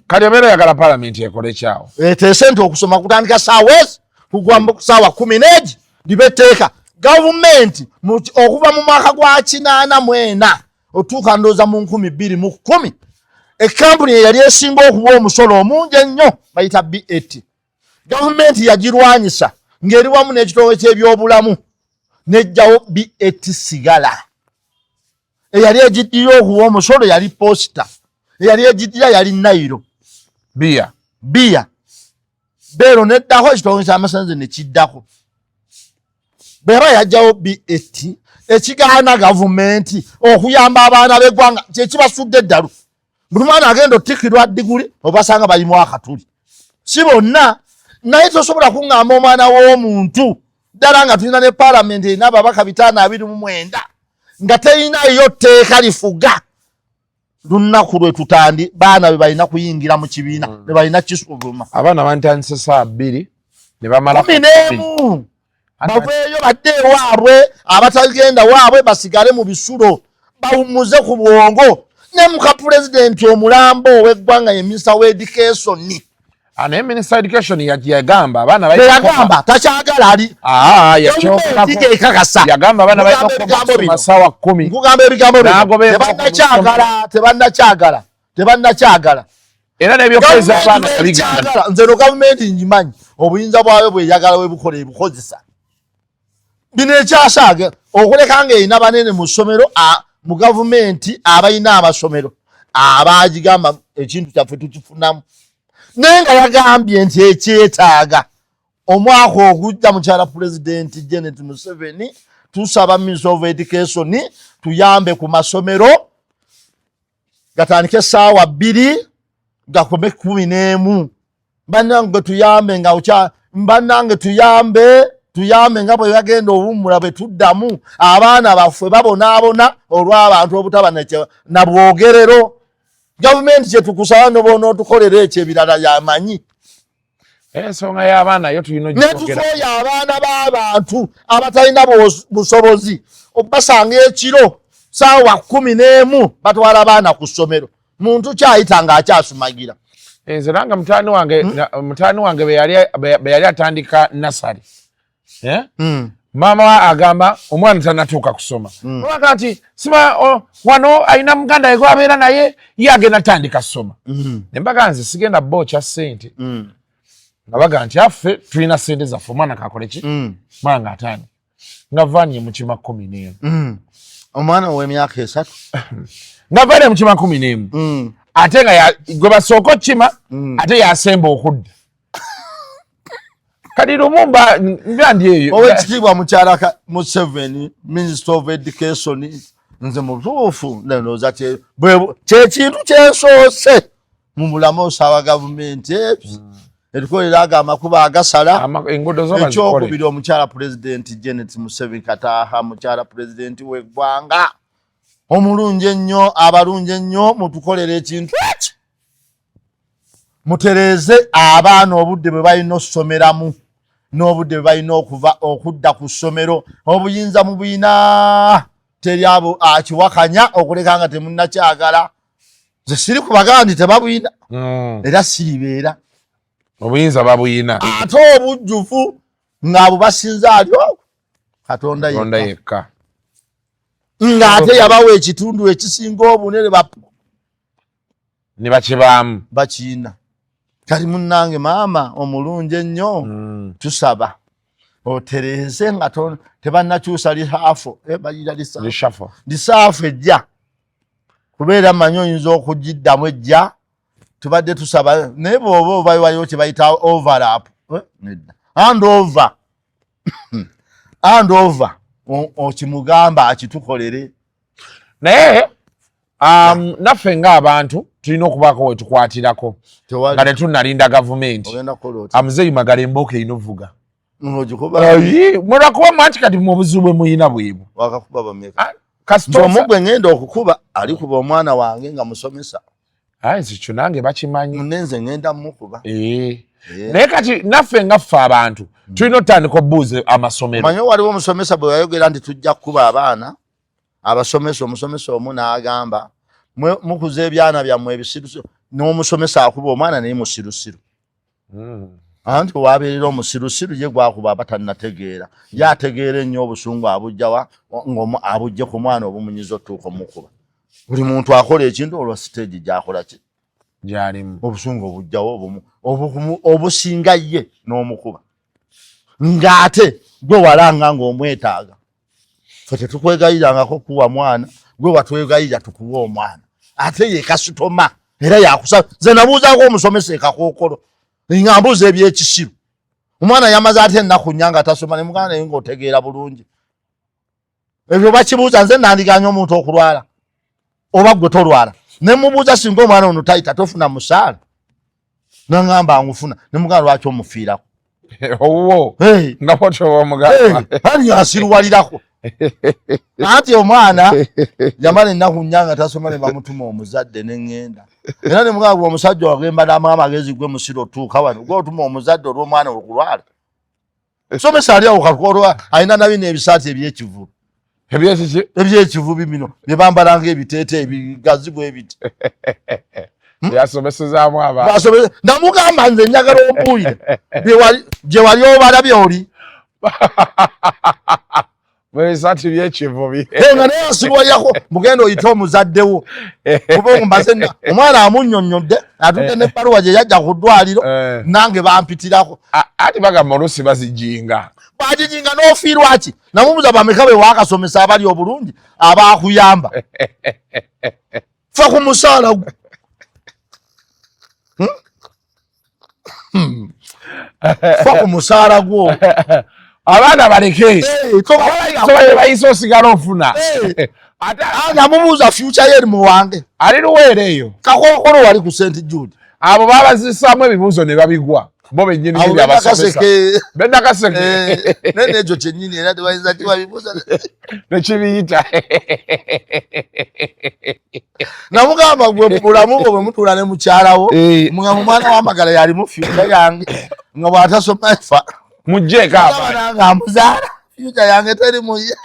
kati obeera oyagala paalamenti ekole ekyawo eteese nti okusoma kutandika ssaawa ezi kugwa ku ssaawa 11 libe etteeka gavumenti okuva mu mwaka gwa 84 otuuka ndooza mu 2010 ekampuni eyali esinga okuba omusolo omungi ennyo bayita BAT gavumenti yagirwanyisa ng'eri wamu n'ekitongole ky'ebyobulamu n'ejjawo BAT sigala eyali egiddira okuba omusolo yali posita eyali egiddira yali nairo biya beero neddako ekitongole ky'amasannyalaze ne kiddako bweba yajjawo BAT ekigaana gavumenti okuyamba abaana b'eggwanga kyekibasudde eddalu buli mwana agenda otikirwa diguli obasanga balimu akatuli si bonna naye tosobola kuŋŋamba omwana w'omuntu ddala nga tulina ne paalamenti erina ababaka 529 nga terinayo tteeka lifuga lunaku lwe tutandi baana be balina kuyingira mu kibiina ne balina kisuvuma abaana bantandise saa 2 ne bamala 11 baveeyo badde ewaabwe abatagenda waabwe basigale mu bisulo bawummuze ku bwongo ne muka pulezidenti omulambo ow'eggwanga ye minisita w'education naye minisita education yagamba abaana yagamba takyagala ali yagamba abaana balina ssaawa 10 nkugamba ebigambo tebannakyagala era n'ebyokweza abaana yabigamba nze no gavumenti ngimanyi obuyinza bwayo bweyagala webukola ebukozesa bino ekyasaaga okuleka nga erina banene mu ssomero mu gavumenti abalina amasomero abagigamba ekintu kyaffe tukifunamu naye nga yagambye nti ekyetaaga omwaka ogujja mukyala pulezidenti Janet Museveni tusaba Minister of Education tuyambe ku masomero gatandike ssaawa 2 gakome 11 bannange tuyambe nga bannange tuyambe nga bwe bagenda obummula bwe tuddamu abaana baffe babonaabona olw'abantu obutaba na bwogerero gavumenti kyetukusaba noboona otukolera ekyo ebirala yamanyi ensonga y'abaana yo tulina netusooya abaana b'abantu abatalina busobozi basanga ekiro ssaawa 11 batwala abaana ku ssomero muntu kyayita nga akyasumagira nze nanga mutaani wange be yali atandika nasari maama agamba omwana tanatuuka kusoma olwaka nti sima wano alina muganda we gwabeera naye ye agenda tandika ssoma ne mbaga nze sigenda booca ssente ngabaga nti affe tulina sente zaffe omwana kakole ki mwana ng'ataano nga vaani mukima 11 omwana ow'emyaka 3 nga vaani mukima 11 ate nga gwe basooka okima ate yasemba okudda kati lumu mba ndi eyo owekitiibwa mukyala Museveni Minister of Education nze mu butuufu ndowooza kyekintu kyensoose mu bulamu osaba gavumenti erikolera ago amakuba agasala ekyokubiri omukyala Pulezidenti Janet Museveni Kataaha mukyala Pulezidenti w'eggwanga omulungi ennyo abalungi ennyo mutukolere ekintu eki mutereeze abaana obudde bwe balina okusomeramu n'obudde bwe balina okudda ku ssomero obuyinza mu buyina teri abo akiwakanya okuleka nga temunnakyagala ze siri kubagamba nti tebabuyina era siribeera obuyinza babuyina ate obujjufu ng'abo basinza alyo Katonda yekka ng'ate yabawa ekitundu ekisinga obunene ne bakibaamu bakiina kali munnange maama omulungi ennyo tusaba otereeze nga tebannakyusa lihaafu bayira lisaafu ejja kubeera manyi oyinza okugiddamu ejja tubadde tusaba naye bw'oba obayiwayo kye bayita overlap and over okimugamba akitukolere naye naffe ng'abantu tulina okubaako wetukwatirako nga tetunnalinda gavumenti amuzeeyi magala embooka erina ovuga mulwakuba manti kati mu buzibu bwe muyina bwebwo omugwe ngenda okukuba alikuba omwana wange nga musomesa ekyo nange bakimanyi nenze ngenda mukuba naye kati naffe ngaffe abantu tulina otandika obuuza amasomero manyi waliwo omusomesa bwe yayogera nti tujja kukuba abaana abasomesa omusomesa omu n'agamba mukuza ebyana byammwe ebisirusiru n'omusomesa akuba omwana naye musirusiru anti wabeerera omusirusiru ye gwakuba abatannategeera ye ategeera ennyo obusungu abujjawa abujje ku mwana obumunyiza otuuka omukuba buli muntu akola ekintu olwa siteegi gyakola ki gyalimu obusungu obujjawo obusinga ye n'omukuba ng'ate gwe walanga ng'omwetaaga fe tetukwegayirangako kuwa mwana gwe watwegayira tukuwa omwana ate ye kasitoma era yakusaba ze nabuuzaako omusomesa ekakookolo nga mbuuza ebyekisiru omwana yamaze ate ennaku nnya nga tasoma ne muganda naye ng'otegeera bulungi ebyo bakibuuza nze nandiganya omuntu okulwala oba gwe tolwala ne mubuuza singa omwana ono tayita tofuna musaala nangamba ngufuna ne muganda lwaki omufiirako owo nga potyo omuganda ani asiruwalirako anti omwana yamala ennaku nnya nga tasoma ne bamutuma omuzadde neŋŋenda era ne muganda gwe omusajja wagemba n'amuwa amagezi gwe musiro otuuka wano gwe otuma omuzadde olw'omwana okulwala somesa ali awo kakolwa alina nabino ebisaati ebyekivubu ebyekivubi bino bye bambalanga ebiteete ebigazi bwe biti yasomesezaamu abantu namugamba nze njagala ombuulire gye wali obalabye oli ebisaati byekivubi nga naye asirwayako mugenda oyite omuzaddewo kuba mbaze omwana amunnyonnyodde atudde n'ebbaluwa gye yajja ku ddwaliro nange bampitirako ati bagamba oluusi bazijinga bagijinga n'ofiirwa ki namubuuza bameka be waakasomesa abali obulungi abaakuyamba fa ku musaala gwe fa ku musaala gwo abaana baleke bayise osigala ofuna namubuuza future yeri mu wange ali luweera eyo kakookolo wali ku St Jude abo babazisaamu ebibuuzo ne babigwa bo bennyini bennakaseke nene ekyo kyennyini era tebayinza kibabibuuza nekibiyita namugamba gwe mulamu bwe mutuula ne mukyalawo nga mumwana wamagala yalimu future yange nga bw'atasoma efa mujjeeko nga muzaala future yange teri muye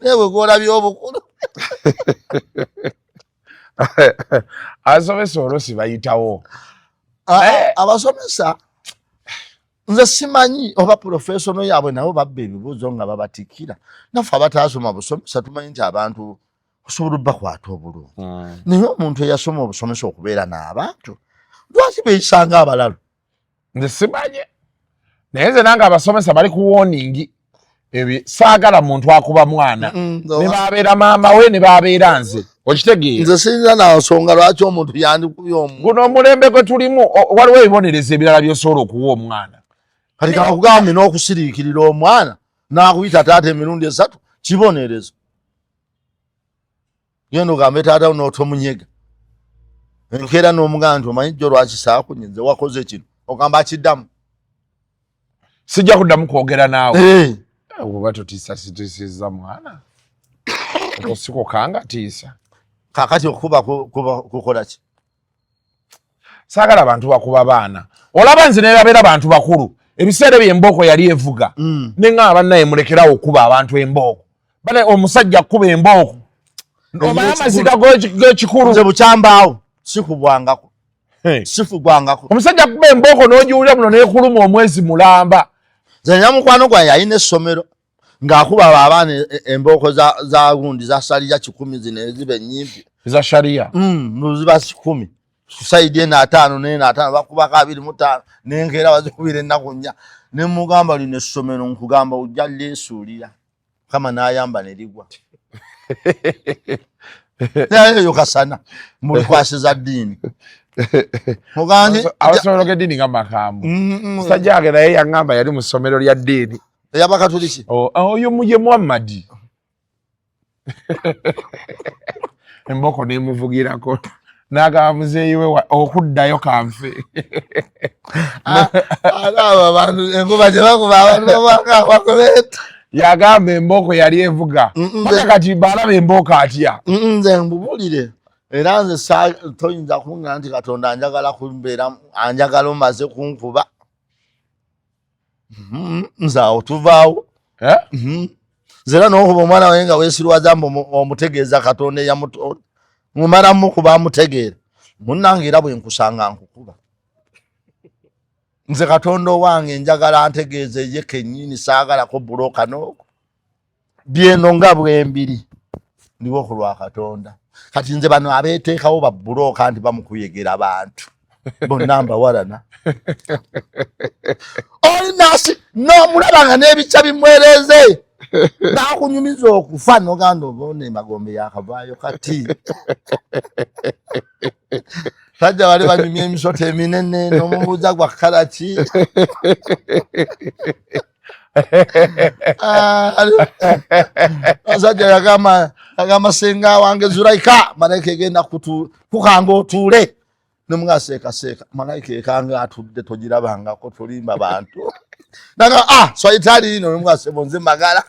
newe gwolabye obukulu abasomesa oluusi bayitawo abasomesa nze simanyi oba professional yaabwe nabo babba ebibuuzo nga babatikira naffe abataasoma busomesa tumanyi nti abantu osobola obbakwata obulungi naye omuntu eyasoma obusomesa okubeera n'abantu lwaki beeyisanga abalalu nze sibanye naye nze nange abasomesa bali ku warning saagala muntu akuba mwana ne babeera maama we ne babeera nze okitegeera nze sinza na nsonga lwaki omuntu yandikubye omuntu guno omulembe gwe tulimu waliwo ebibonerezo ebirala by'osobola okuwa omwana kati kakugambe n'okusiriikirira omwana n'akuyita taata emirundi 3 kibonerezo genda ogambe taata n'otomunyega enkeera n'omugamba nti omanyi jjo lwaki saakunyize wakoze kino ogamba akiddamu sijja kuddamu kwogera naawe oba totiisa mwana osikokanga tiisa kakati okuba kukola ki saagala abantu bakuba baana olaba nze nebabeera bantu bakulu ebiseera by'embooko yali evuga neŋŋamba bannaye mulekerawo okuba abantu embooko bale omusajja kuba embooko omanyi amaziga g'ekikulu nze bukyambaawo sikubwangako sifugwangako omusajja kuba embooko n'ogiwulira muno neekuluma omwezi mulamba nze nyamukwano gwange yalina essomero ng'akuba abaana embooko za gundi za saliya 10 zino eziba ennyimpi eza shariya ziba 10 saidi ena 5 n'ena 5 bakubako 25 n'enkeera bazikubira ennaku 4 ne mugamba lino essomero nkugamba ojja leesuulira kama n'ayamba ne ligwa nayeyo kasana mulikwasiza ddiini abasomero g'eddiini nga makambu musajja wange naye yaŋŋamba yali mu ssomero lya ddiini eyabakatuliki oyo muje Muhammadi emboko nemuvugirako n'agamba muzeeyi we okuddayo kanfe abo abantu enkuba gyebakuba abantu bakoleeta yagamba emboko yali evuga paka kati balaba emboko atya nze mbubulire era nze toyinza kuŋŋa nti Katonda anjagala kumbeera anjagala omaze kunkuba nze awo tuvaawo zera n'okuba omwana waye nga weesirwaza omutegeeza Katonda eyamutonda mumala mukuba amutegeera munnange era bwe nkusanga nkukuba nze Katonda owange njagala antegeeze ye kennyini saagalako bulooka n'oko byeno nga bwembiri ndiwo ku lwa Katonda kati nze bano abeeteekawo babulooka nti bamukuyegera bantu bonna mbawalana olinasi n'omulabanga n'ebica bimwereze nakunyumiza okufa noganda obone emagombe yakavaayo kati sajja bali banyumya emisoto eminene n'omubuuza gwa kalaki sajja yagamba senga wange Zulaika malayika egenda kukanga otuule nomunga seeka malayika ekanga atudde togirabangako tolimba bantu naga swaitali lino nomunga sebonze magala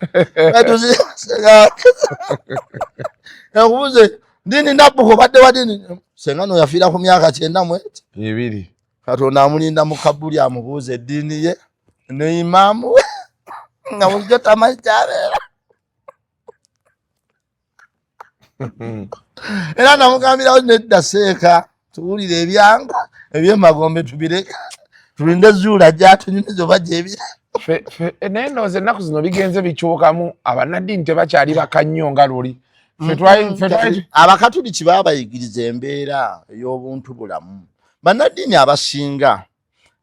nkubuze ndini nabbuko badde wadini senga no yafiira ku myaka 9 Katonda amulinda mu kabuli amubuuze eddiini ye ne imaamu nga bulijjo tamanyi kyabeera era namugambirawo nedda seeka tuwulire ebyanga ebyemagombe tubireka tulinde zuula gyatunyumiza oba gyebira naye ndowooza ennaku zino bigenze bikyukamu abannaddiini tebakyali baka nnyo nga luli abakatuliki baabayigiriza embeera ey'obuntu bulamu bannaddiini abasinga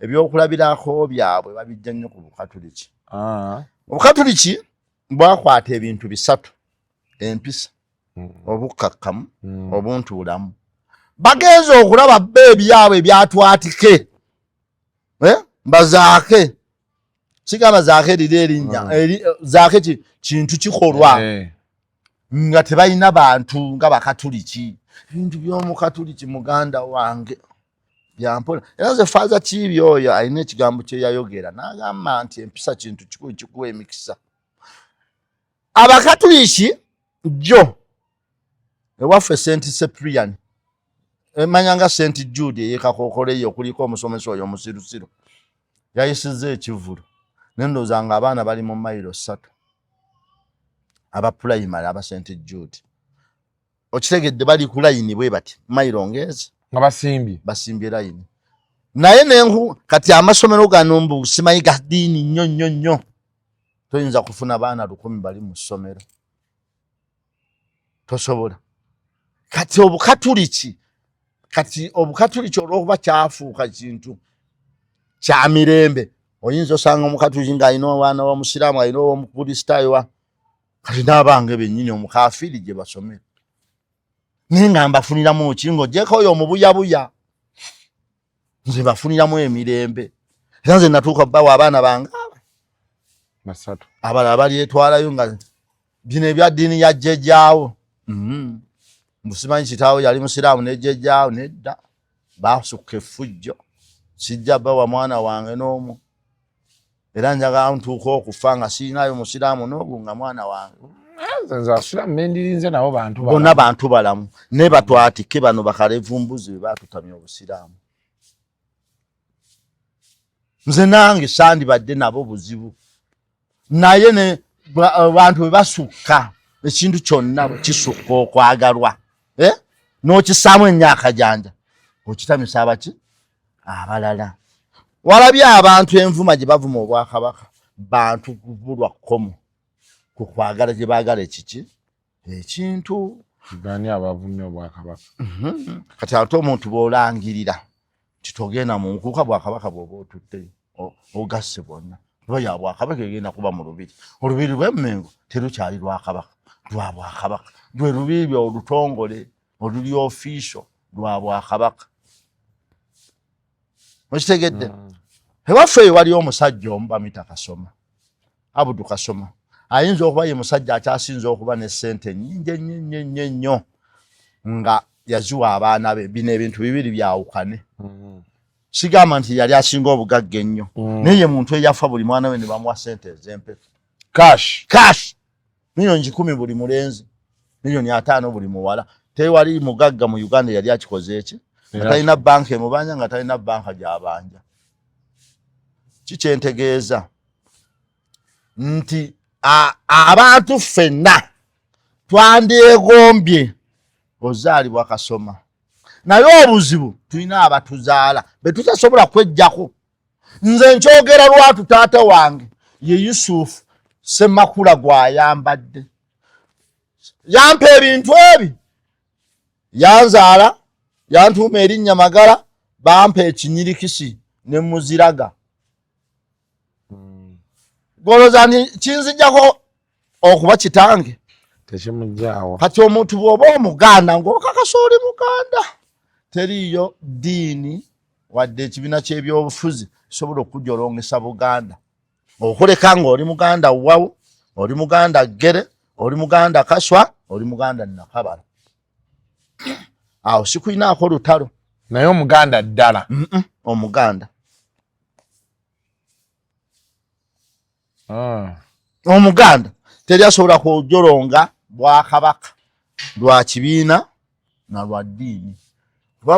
ebyokulabirako byabwe babijja nnyo ku bukatuliki obukatuliki bwakwata ebintu 3 empisa obukkakkamu obuntu bulamu bagenza okulaba beebyabwe byatwatike bazaake kigamba zaake liri erinnya zaake kintu kikolwa nga tebalina bantu nga bakatuliki ebintu by'omukatuliki muganda wange byampola era ze Father Kiibi oyo alina ekigambo kye yayogera n'agamba nti empisa kintu kikulu kikuwa emikisa abakatuliki jjo ewaffe St. Cyprian emanyanga St. Jude eyekakookoleyo kuliko omusomesa oyo omusirusiru yayisizza ekivulu nendooza nga abaana bali mu mayiro 3 aba primary aba St. Jude okitegedde bali ku layini bwe bati mayiro ngezi nga basimbye layini naye nenku kati amasomero gano mbu simanyi ga ddiini nnyo toyinza kufuna baana 10 bali mu ssomero tosobola kati obukatuliki olw'okuba kyafuuka kintu kya mirembe oyinza osanga omukatuuzi ng'alina abaana b'omusiraamu alina ow'omukristaayo kati n'abange bennyini omukafiri gye basomera naye nga mbafuniramu ki ng'ogyeko oyo omubuyabuya nze bafuniramu emirembe era nze natuuka bbawa abaana bange basatu abalala balyetwalayo nga bino ebya ddiini ya jjejjaawo mbusimanyi kitaawo yali musiraamu ne jjejjaawo nedda baasukka effujjo sijja bawa mwana wange n'omu era njagala ntuuka okufa nga siinayo musiraamu n'ogu nga mwana wange nze asiraamu nendirinze nabo bantu bonna bantu balamu ne batwatike bano bakalevumbuzi be baatutamya obusiraamu nze nange sandibadde nabo buzibu naye ne bantu bwe basukka ekintu kyonna kisukka okwagalwa n'okissaamu ennyakajanja okitamisa abaki abalala walabye abantu envuma gye bavuma obwakabaka bantu kubulwa kkomo ku kwagala gye baagala ekiki ekintu bani abavumye obwakabaka kati ate omuntu bw'olangirira titogenda mu nkuuka bwakabaka bw'oba otudde ogasse bonna kuba ya bwakabaka egenda kuba mu lubiri olubiri lw'emmengo terukyali lwakabaka lwa bwakabaka lwe lubiri olutongole oluli ofiisho lwa bwakabaka mukitegedde ewaffe eyo waliyo omusajja omu bamuyita Kasoma Abudu Kasoma ayinza okuba ye musajja akyasinza okuba ne ssente nnyingi ennyo nga yaziwa abaana be bino ebintu bibiri byawukane sigamba nti yali asinga obugagga ennyo naye ye muntu eyafa buli mwana we ne bamuwa ssente ez'empeke cash milioni 10 buli mulenzi milioni 5 buli muwala tewali mugagga mu Uganda yali akikoze eki nga talina banka emubanja nga talina banka gy'abanja kikyentegeeza nti abantu ffenna twandyegombye ozaalibwa Kasoma naye obuzibu tulina abatuzaala be tutasobola kwejjako nze nkyogera lwatu taata wange ye Yusufu Ssemakula gw'ayambadde yampa ebintu ebi yanzaala yantuuma erinnya Magala bampa ekinyirikisi ne muziraga goloza nti kinzijjako okuba kitange tekimujjaawo kati omuntu bw'oba omuganda ng'okakasa oli muganda teriyo ddiini wadde ekibiina ky'ebyobufuzi kisobola okujolongesa Buganda okuleka ng'oli muganda Wawu oli muganda Ggere oli muganda Kaswa oli muganda Nakabala awo sikuyinaako lutalo naye omuganda ddala omuganda omuganda teri asobola kujolonga bwakabaka lwa kibiina na lwa ddiini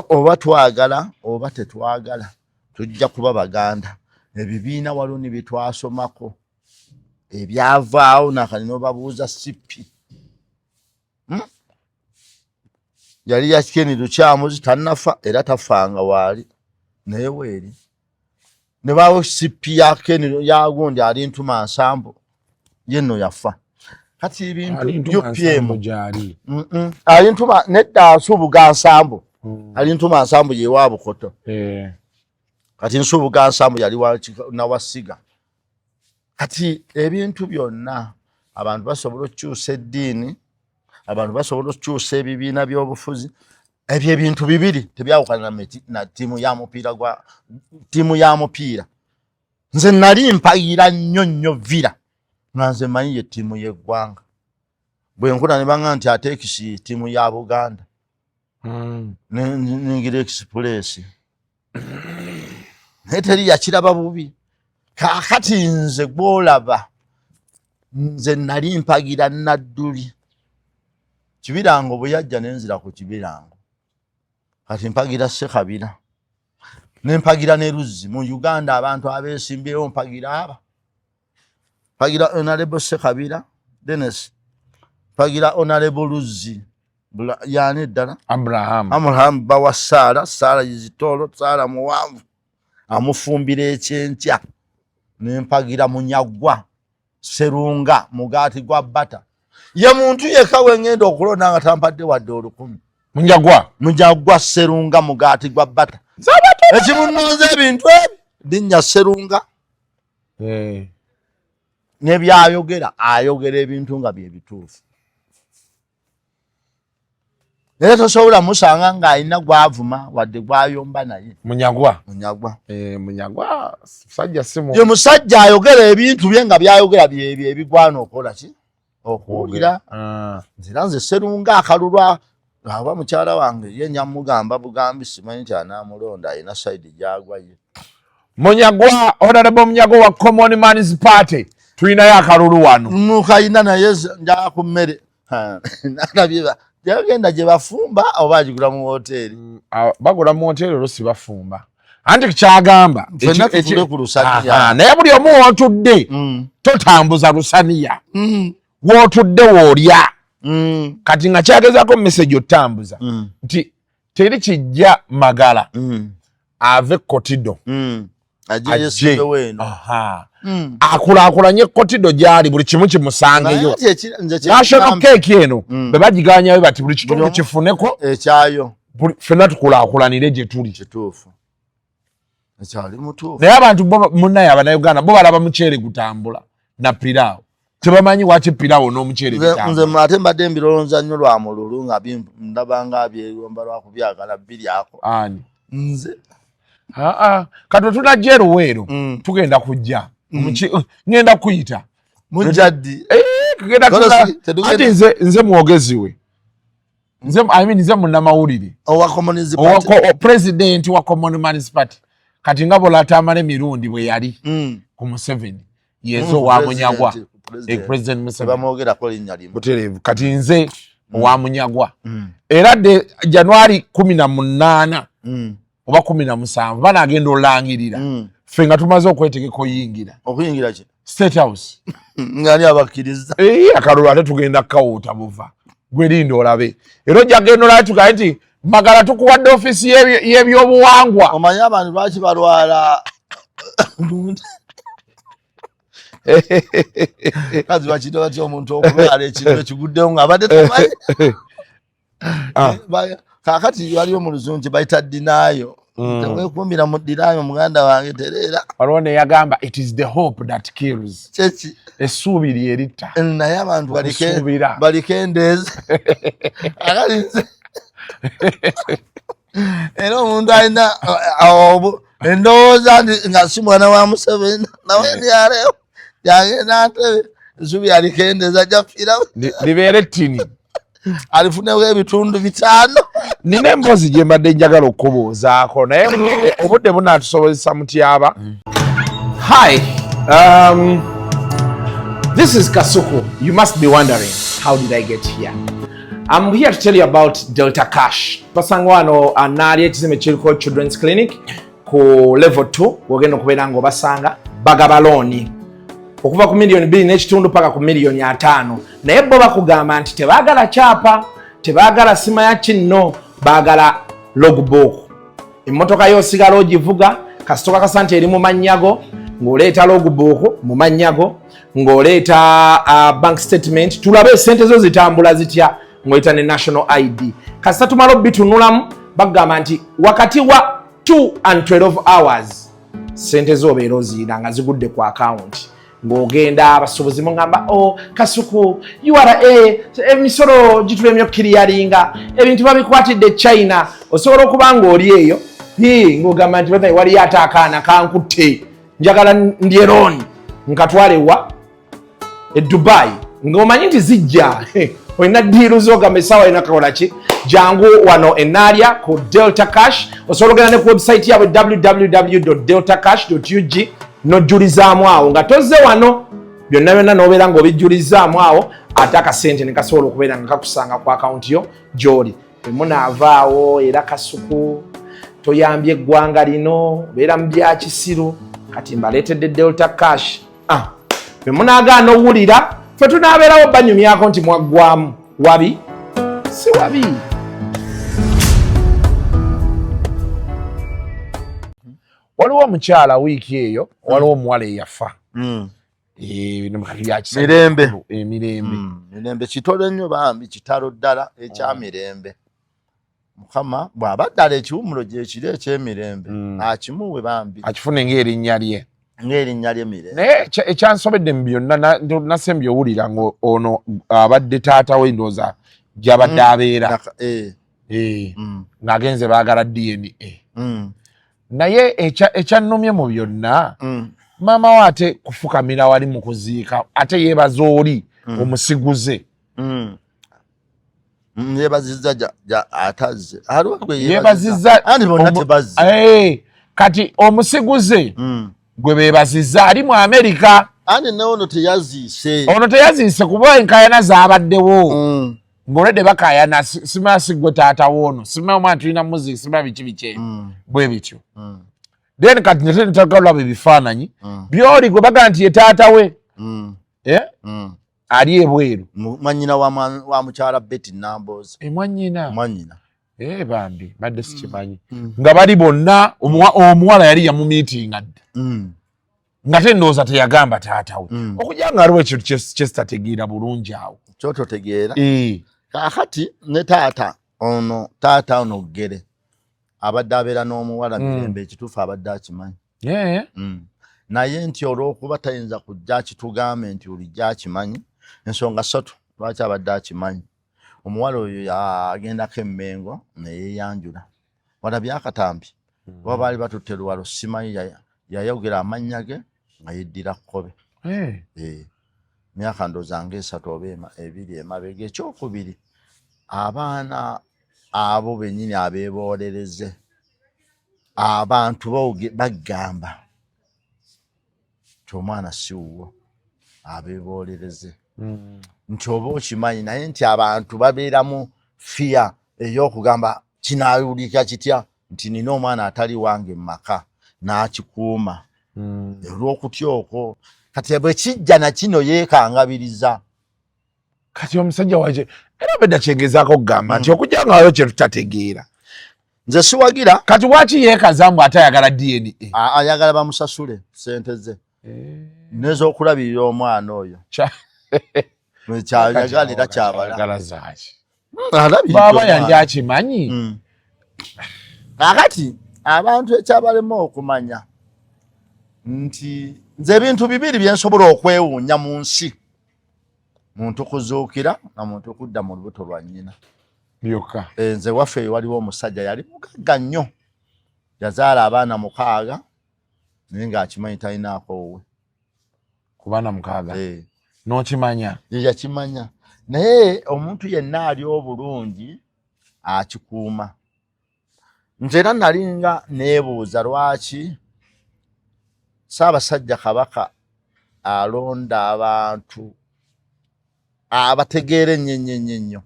oba twagala oba tetwagala tujja kuba baganda ebibiina waliwo ne bitwasomako ebyavaawo nakali n'obabuuza sipi yali yakeni Lukyamuzi tannafa era tafanga waali naye weeri ne bawo sipi ya Keni ya gundi ali Ntuma Nsambu yenno yafa kati ebintu UPM ali Ntuma nedda Nsubuga Nsambu ali Ntuma Nsambu ye wa Bukoto kati Nsubuga Nsambu yali na Wasiga kati ebintu byonna abantu basobola okukyusa eddiini abantu basobola okukyusa ebibiina by'obufuzi ebyo ebintu bibiri tebyawukana na tiimu ya mupiira nze nali mpayira nnyo vira nga nze manyi ye ttiimu y'eggwanga bwe nkuna ne banga nti ate ekisi ttiimu ya Buganda ningira Express naye teri yakiraba bubi kakati nze gw'olaba nze nali mpagira Nadduli Kibirango bwe yajja nenzira ku Kibirango kati mpagira Ssekabira nempagira ne Luzzi mu Uganda abantu abeesimbyewo mpagira aba mpagira Honorable Ssekabira Dennis mpagira Honorable Luzzi yani ddala Abraham bawa Sara yizitolo Sara muwanvu amufumbira ekyenkya nempagira Munyagwa Serunga mugati gwa bata ye muntu yekka wengenda okulonda nga tampadde wadde olukumi Munyagwa Serunga mugati gwa bata ekimunonze ebintu ebi linnya Sserunga nebyayogera ayogera ebintu nga bye bituufu naye tosobola musanga ng'alina gwavuma wadde gwayomba naye Munyagwa musajja simu ye musajja ayogera ebintu bye nga byayogera byebyo ebigwana okola ki okuwulira nzira nze Sserunga akalulwa aba mukyala wange ye nyamugamba bugambi simanyi nti anaamulonda alina sayidi gyagwa ye Munyagwa Honorable Munyagwa wa Common Man's Party tulinayo akalulu wano mukayina naye njaa ku mmere nalabye gyagenda gye bafumba oba agigula mu hoteeri bagula mu hoteeri olusi bafumba anti kyagamba ffenna tufule ku lusaniya naye buli omu wootudde totambuza lusaniya wootudde woolya kati nga kyagezaako message otambuza nti teri kijja Magala ave Kotido ajje weeno akulaakulanye Kotido gyali buli kimu kimusangeyo national cake eno be bagiganyayo bati buli kitundu kifuneko ekyayo ffenna tukulaakulanire gye tuli kituufu ekyali mutuufu naye abantu munnaye Abannayuganda bo balaba muceere gutambula na piraawo tebamanyi waki piraawo n'omuceere bitambula nze ate mbadde mbirowooza nnyo lwa mululu nga ndabanga abyeromba lwakubyagala biryako ani nze kati tunajja eruweero tugenda kujja ngenda kuyita mujjaddi ati nze mwogezi we nze munnamawulire president wa Common Man's Party kati nga bolatamala emirundi bwe yali ku Museveni yezo wa Munyagwa president Museveni butereevu kati nze wa Munyagwa era de January 18 oba 17 banagenda olangirira ffe nga tumaze okwetegeka okuyingira ki State House ngani abakkiriza akalulu ate tugenda kawuuta buva gwerinda olabe era ojjagenda olabe tugaye nti Magala tukuwadde ofisi y'ebyobuwangwa omanyi abantu lwaki balwala kazi bakito batya omuntu okulwala ekintu ekiguddewo ng'abadde tamanyi kaakati waliwo mu luzungu kye bayita dinaayo teweekumbira mu dinaayo muganda wange tereera waliwo ne yagamba it is the hope that kills kyeki essuubi lyeritta naye abantu balikendeeza akali nze era omuntu alina endowooza nga si mwana wa Museveni nawe ndyalewo yagenda ntebe essuubi alikendeeza jafiirawo libeere ttini alifunewo ebitundu 5 nina emboozi gye mbadde njagala okuboozaako naye obudde bunaatusobozesa mutyaba. Hi, this is Kasuku. You must be wondering, how did I get here? I'm here to tell you about Delta Cash. Basanga wano anaali ekizimbe kiriko Children's Clinic ku level 2 wogenda okubeera nga obasanga bagaba looni okuva ku $2.5 paka ku $5 naye bo bakugamba nti tebaagala kyapa tebaagala sima ya kinno baagala logbook emmotoka yosigala ogivuga kasitoka kasante eri mu mannyago ng'oleeta logbook mu mannyago ng'oleeta bank statement tulabe sente zo zitambula zitya ng'oleeta ne national ID kasita tumala obitunulamu bagamba nti wakati wa 2 and 12 hours sente zo obeera oziyina nga zigudde ku account ng'ogenda abasuubuzi mugamba Kasuku URA emisolo gitulemye okukiriyalinga ebintu babikwatidde China osobola okuba ng'oli eyo ng'ogamba nti waliyo ate akaana kankutte njagala ndyerooni nkatwalewa e Dubai ng'omanyi nti zijja olina ddiiru z'ogamba essaawa olina kakola ki jangu wano enaalya ku Delta Cash osobola ogenda ne ku website yaabwe www.deltacash.ug nojulizaamu awo nga tozze wano byonna byonna n'obeera ng'obijulizaamu awo ate akasente ne kasobola okubeera nga kakusanga ku akawunti yo gy'oli emunaavaawo era Kasuku toyambye eggwanga lino obeera mu bya kisiru kati mbaleetedde Delta Cash emunaagaana owulira ffe tunaabeerawo banyumyako nti mwaggwamu wabi si wabi. waliwo omukyala wiiki eyo waliwo omuwala eyafa mirembe kitole nnyo bambi kitalo ddala ekya mirembe Mukama bw'abaddala ekiwumulo gye kiri eky'emirembe akimuwe bambi akifune ng'erinnya lye mirembe naye ekyansobedde mu byonna nase mbyowulira ono abadde taata we ndooza gy'abadde abeera ng'agenze baagala DNA naye ekyannumye mu byonna maama we ate kufukamira wali mu kuziika ate yeebaza oli omusiguze yeebazizza atazze yeebazizza kati omusiguze gwe beebazizza ali mu Amerika andi ono teyaziise kuba enkaayana zaabaddewo ng'olwedde bakaayana simala si gwe taata woono simala omwana tulina muziki simala biki bwe bityo then kati nate netagalaba ebifaananyi byoli gwe baga nti ye taata we ali ebweru mwanyina wa mukyala Betty Nambooze mwanyina bambi badde sikimanyi nga bali bonna omuwala yali yamumiitinga dda nga te ndowooza teyagamba taata we okujja nga aliwo ekintu kyesitategeera bulungi awo kyototegeera kakati ne taata ono Gere abadde abeera n'omuwala mirembe ekituufu abadde akimanyi naye nti olw'okuba tayinza kujja akitugambe nti olijja akimanyi ensonga ssatu lwaki abadde akimanyi omuwala oyo agendako emmengo neyeyanjula walabye akatambi oba baali batutte luwalo simanyi yayogera amannya ge nga yeddira kkobe myaka ndooza ng'esatu oba ebiri emabega ekyokubiri abaana abo bennyini abeebolereze abantu bagamba nti omwana si wuwo abeebolereze nti oba okimanyi naye nti abantu babeeramu fiya ey'okugamba kinaawulika kitya nti nina omwana atali wange mu maka n'akikuuma olw'okutya okwo kati bwe kijja na kino yeekangabiriza kati omusajja wake era bedda kyengezaako okugamba nti okujja ngayo kye tutategeera nze siwagira kati waki yeekazambu atayagala DNA ayagala bamusasule sente ze n'ez'okulabirira omwana oyo kyayagalira kyabala baaba yandi akimanyi kakati abantu ekyabalema okumanya nti nze ebintu bibiri byensobola okwewuunya mu nsi muntu kuzuukira na muntu kudda mu lubuto lwa nnyina byokka nze waffe waliwo omusajja yali mugagga nnyo yazaala abaana 6 naye ng'akimanyi talinaako wuwe ku baana 6 n'okimanya yakimanya naye omuntu yenna ali obulungi akikuuma nze era nalinga neebuuza lwaki Ssaabasajja Kabaka alonda abantu abategeera ennyo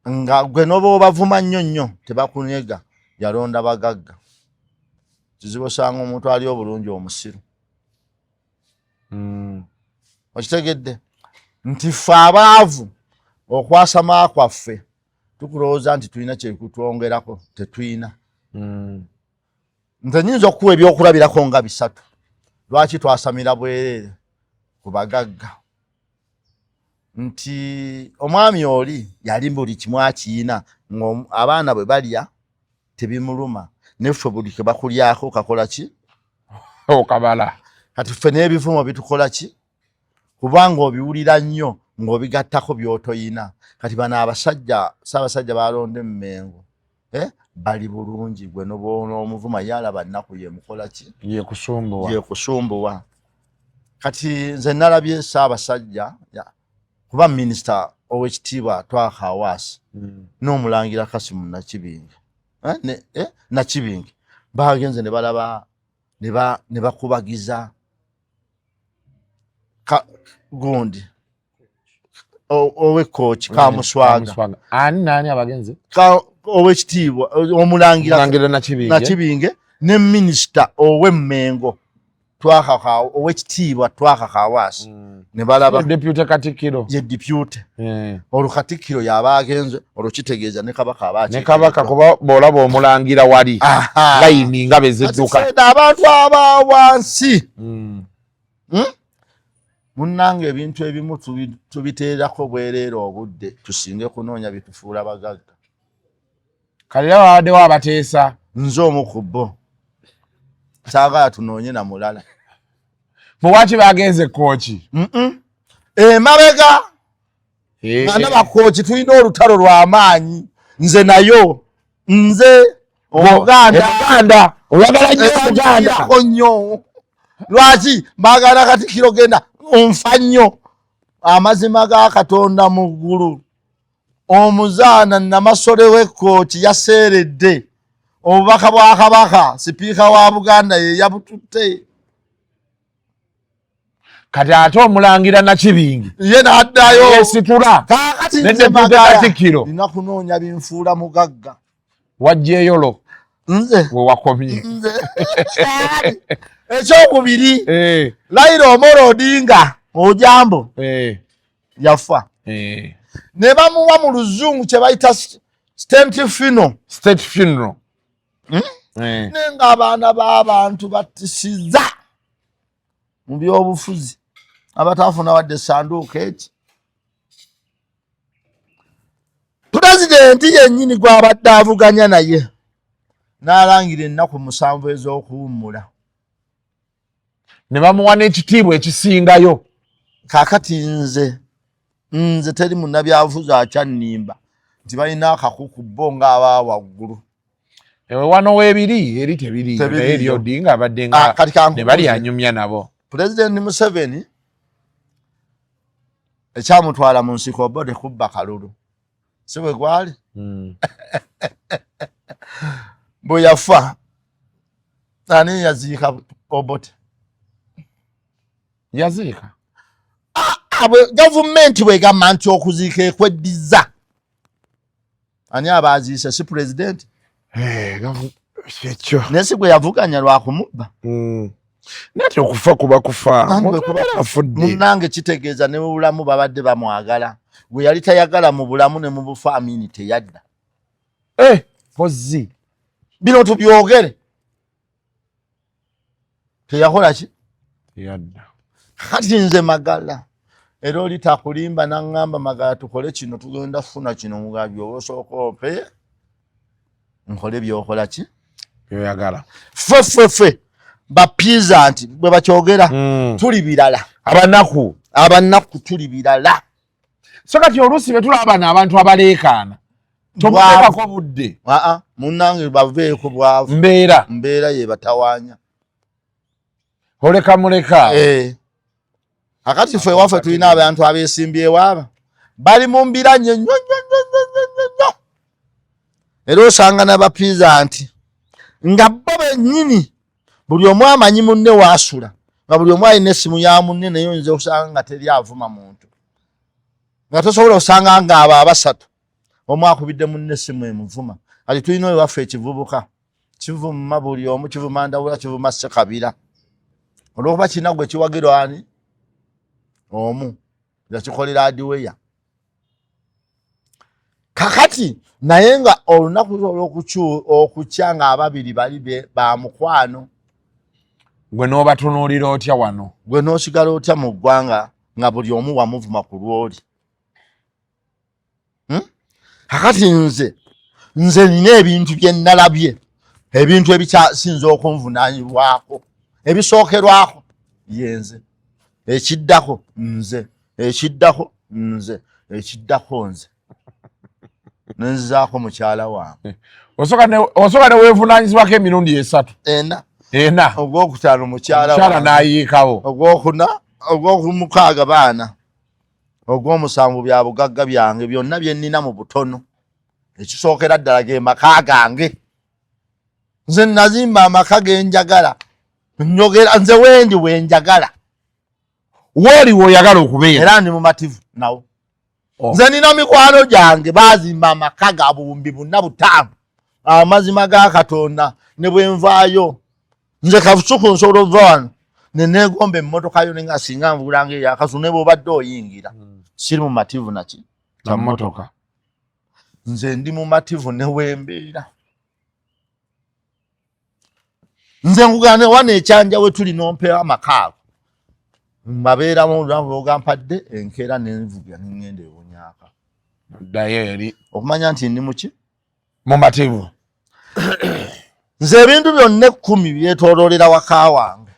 nga gwe n'oba obavuma nnyo tebakunyega yalonda bagagga kizibu osanga omuntu ali obulungi omusiru okitegedde nti ffe abaavu okwasama kwaffe tukulowooza nti tulina kyekutwongerako tetulina nze nnyinza okuwa ebyokulabirako nga 3 lwaki twasamira bwereere ku bagagga nti omwami oli yali buli kimu akiyina abaana bwe balya tebimuluma neffe buli ke bakulyako kakola ki okabala kati ffe n'ebivumo bitukola ki kubanga obiwulira nnyo ng'obigattako by'otoyina kati bano abasajja Ssaabasajja balonda Emmengo bali bulungi gwe n'omuvuma yalaba nnaku yemukola ki yekusumbuwa kati nze nalabye Ssaabasajja kuba minisita ow'ekitiibwa Twaha Hawaasi n'omulangira Kasimu Nakibinge bagenze ne balaba ne bakubagiza gundi ow'ekkooti Kamuswaga ani abagenze ow'ekitiibwa omulangira Nakibinge ne minisita ow'Emmengo ow'ekitiibwa Twaha Hawaasi ne balaba deputy Katikkiro ye deputy olwo Katikkiro yaba agenze olwo kitegeeza ne Kabaka kuba bw'olaba omulangira wali layini nga bezedduka abantu aba wansi munnange ebintu ebimu tubiteerako bwereere obudde tusinge kunoonya bitufuula bagagga kale bawaddewo abateesa nze omu ku bo saagala tunoonye na mulala muwaki bagenze kooki emabega nga n'abakooki tulina olutalo lw'amaanyi nze nayo nze omuganda oyagala nnyo omuganda nnyo lwaki baagala Katikkiro genda onfa nnyo amazima ga Katonda mu ggulu omuzaana Namasole w'ekkooti yaseeredde obubaka bwa Kabaka sipiika wa Buganda ye yabututte kati ate omulangira Nakibingi ye n'addayo yesitula kaakati nze Katikkiro nina kunoonya binfuula mugagga wajjeeyolo nze we wakomye ekyokubiri Raila Amolo Odinga Ojambo yafa ne bamuwa mu luzungu kye bayita state funeral nenga abaana b'abantu batisiza mu byobufuzi abataafuna wadde essanduuko eki pulezidenti yennyini gw'abadde avuganya naye n'alangira ennaku 7 ez'okuwummula ne bamuwa n'ekitiibwa ekisingayo kaakati nze teri munnabyabufuzi akyannimba nti balina akakuku bo ng'aba waggulu wano weebiri eri tebiri naye eri Odinga abadde nga ne bali anyumya nabo Pulezidenti Museveni ekyamutwala mu nsiko oba tekubba kalulu si bwe gwali bwe yafa ani yaziika Obote yaziika gavumenti bwegamba nti okuziika ekweddiza ani abaziise si pulezidenti ekyo naye si gwe yavuganya lwakumubba nati okufa kuba kufa munnange kitegeeza ne mu bulamu babadde bamwagala gwe yali tayagala mu bulamu ne mu bufaamini teyadda pozzi bino tubyogere teyakola ki teyadda kati nze Magala era oli takulimba n'aŋŋamba Magala tukole kino tugenda kufuna kino mugabi oba osooka ope nkole byokola ki byoyagala ffe bapiza nti bwe bakyogera tuli birala abanaku tuli birala so kati oluusi bwe tulaba bano abantu abaleekaana tomuteekako budde munnange baveeko bwavu mbeera ye batawaanya oleka muleka akati ffe waffe tulina abantu abeesimbyewo aba bali mu mbiranye nnyo era osanga n'abapiza nti nga bo bennyini buli omu amanyi munne waasula nga buli omu alina essimu ya munne naye oyinza okusanga nga teri avuma muntu nga tosobola osanga nga abo abasatu omu akubidde munne essimu emuvuma kati tulina oyo waffe ekivubuka kivuma buli omu kivuma Ndawula kivuma Ssekabira olwokuba kirina gwe kiwagirwa ani omu yakikolera adiweya kakati naye nga olunaku olw'okukya nga ababiri bali ba mukwano gwe n'obatunuulira otya wano gwe n'osigala otya mu ggwanga nga buli omu wamuvuma ku lwoli kakati nze nina ebintu bye nnalabye ebintu ebikyasinza okunvunaanyibwako ebisookerwako yenze ekiddako nze nenzizaako mukyala wange osooka ne weevunaanyizibwako emirundi 3 ena ogwokutaano mukyala n'ayiikawo ogwokumukaaga baana ogw'omusanvu bya bugagga byange byonna bye nnina mu butono ekisookera ddala ge maka gange nze nazimba amaka genjagala njogera nze wendi wenjagala wooli woyagala okubeera era ndi mumativu nawo nze nina mikwano gyange baazimba amaka ga buwumbi 45 amazima ga Katonda ne bwe nvaayo nze kafusuku nsobola ova wano neneegomba emmotoka yo nenga singa nvulanga eyakasu ne bw'obadde oyingira siri mumativu naki na mmotoka nze ndi mumativu ne wembeera nze nkugane wano ekyanja we tuli nompewa amakaago mbabeeramu olunaku lwogampadde enkeera nenvubya nengenda ewonyaka ddayo eri okumanya nti ndi muki Mumbativu. Nze ebintu byonna 10 byetoololera waka wange.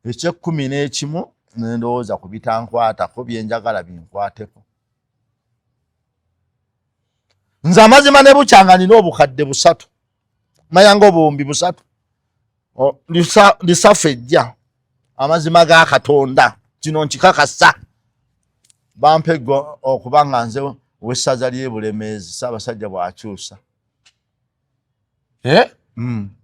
Ekye 11 ndowooza ku bitankwatako byenjagala binkwateko. Nze amazima ne bukyanga nina obukadde 3. Mayanga obumbi 3. Lisafejja. Amazima ga Katonda. Kino nkikakasa. Bampego okubanga nze wessaza ly'Ebulemeezi Ssaabasajja bw'akyusa.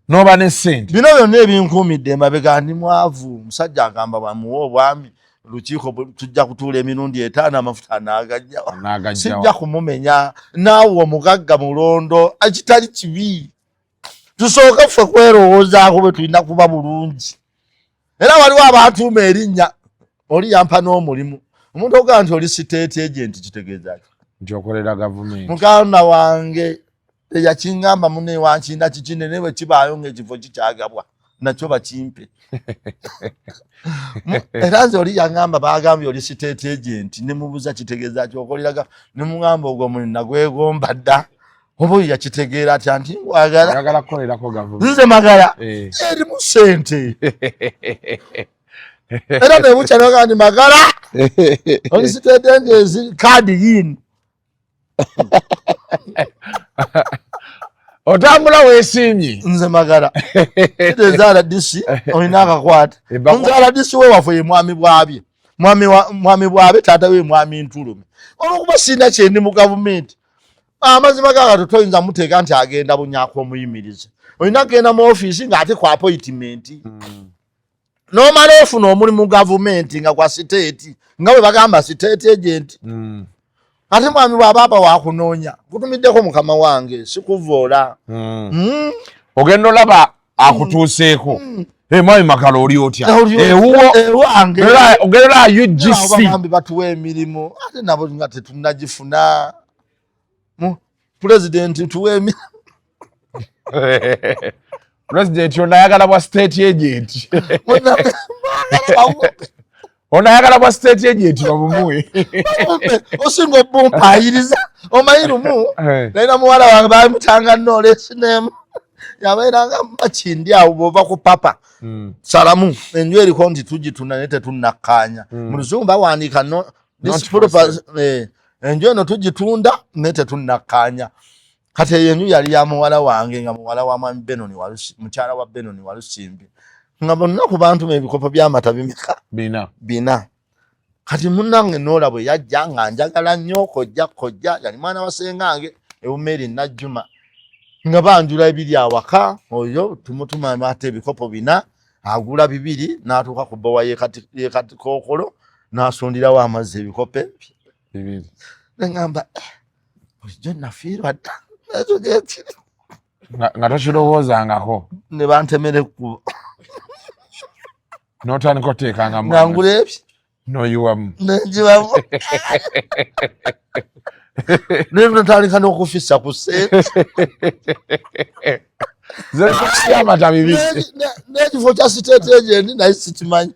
Noba ne ssente. Bino byonna ebinkuumidde emabega ndi mwavu. Musajja agamba bamuwa obwami lukiiko tujja kutuula emirundi 5 amafuta n'agajjawa. Sijja kumumenya naawe omugagga mulondo ekitali kibi. Tusooka ffe kwerowoozaako bwe tulina kuba bulungi. Era waliwo abatuuma erinnya oli yampa n'omulimu. Omuntu ogamba nti oli state agent kitegeeza ki? Nti okolera gavumenti. Muganda wange yakingamba munne wankinda kikinene bwe kibaayo ng'ekifo kikyagabwa nakyo bakimpe. Era nze oli yangamba baagambye oli state agent ne mubuza kitegeeza ki okolera ne mugamba ogwo muli nagwegomba dda. Obo yakitegeera atya nti oyagala kukolerako gavumenti. Nze magala erimu ssente. Era ne bukya n'ogamba magala oli state agent kadi yini. Otambula weesiimye. Nze magala. Ezaala disi olina akakwata. Nzaala disi we wafu ye mwami bwabye. Mwami bwabe taata we mwami ntulume. Olwokuba sina kyendi mu gavumenti. Amazima gaga toyinza muteeka nti agenda bunyaako omuyimirize. Olina kugenda mu ofiisi ng'ate kwa appointment. N'omala ofuna omulimu mu gavumenti nga gwa state nga bwe bagamba state agent. Ate mwami bw'aba wakunoonya kutumiddeko mukama wange sikuvoola. Ogenda olaba akutuuseeko. Mwami Makala oli otya? Ewange. Ogenda UGC. Abagambye batuwa emirimu ate nabo nga tetunnagifuna. President tuwe emirimu. President onayagala bwa state agent. Onayagala bwa state agent babumuwe. Osinga obumpayiriza omayirumu naina muwala wange bamutanga knowledge name yabeeranga makindi awo bwova ku papa salamu enju eriko nti tugitunda ne tetunnakkaanya mu luzungu bawandiika enju eno tugitunda ne tetunnakkaanya. Kati eyo enju yali ya muwala wange nga muwala wa mwami Benoni mukyala wa Benoni Walusimbi. Nga bonna ku bantu ebikopo by'amata bimeka bina. Kati munnange Noola bwe yajja nga njagala nnyo kojja yali mwana wa sengange Ewumeri Najjuma. Nga banjula ebiri awaka oyo tumutuma amata ebikopo 4 agula 2 n'atuuka ku bbowa y'ekati kookolo n'asundirawo amazzi ebikopo 2. Ngamba ojo nafiirwa dda ekyo gyekiri. Nga tokirowoozangako. Ne bantemera ekkubo. N'otandika oteekanga mu ngangula ebyo. N'oyiwamu. N'enjiwamu. N'otandika n'okufissa ku ssente. Amata 2. N'ekifo kya state agent naye sikimanyi.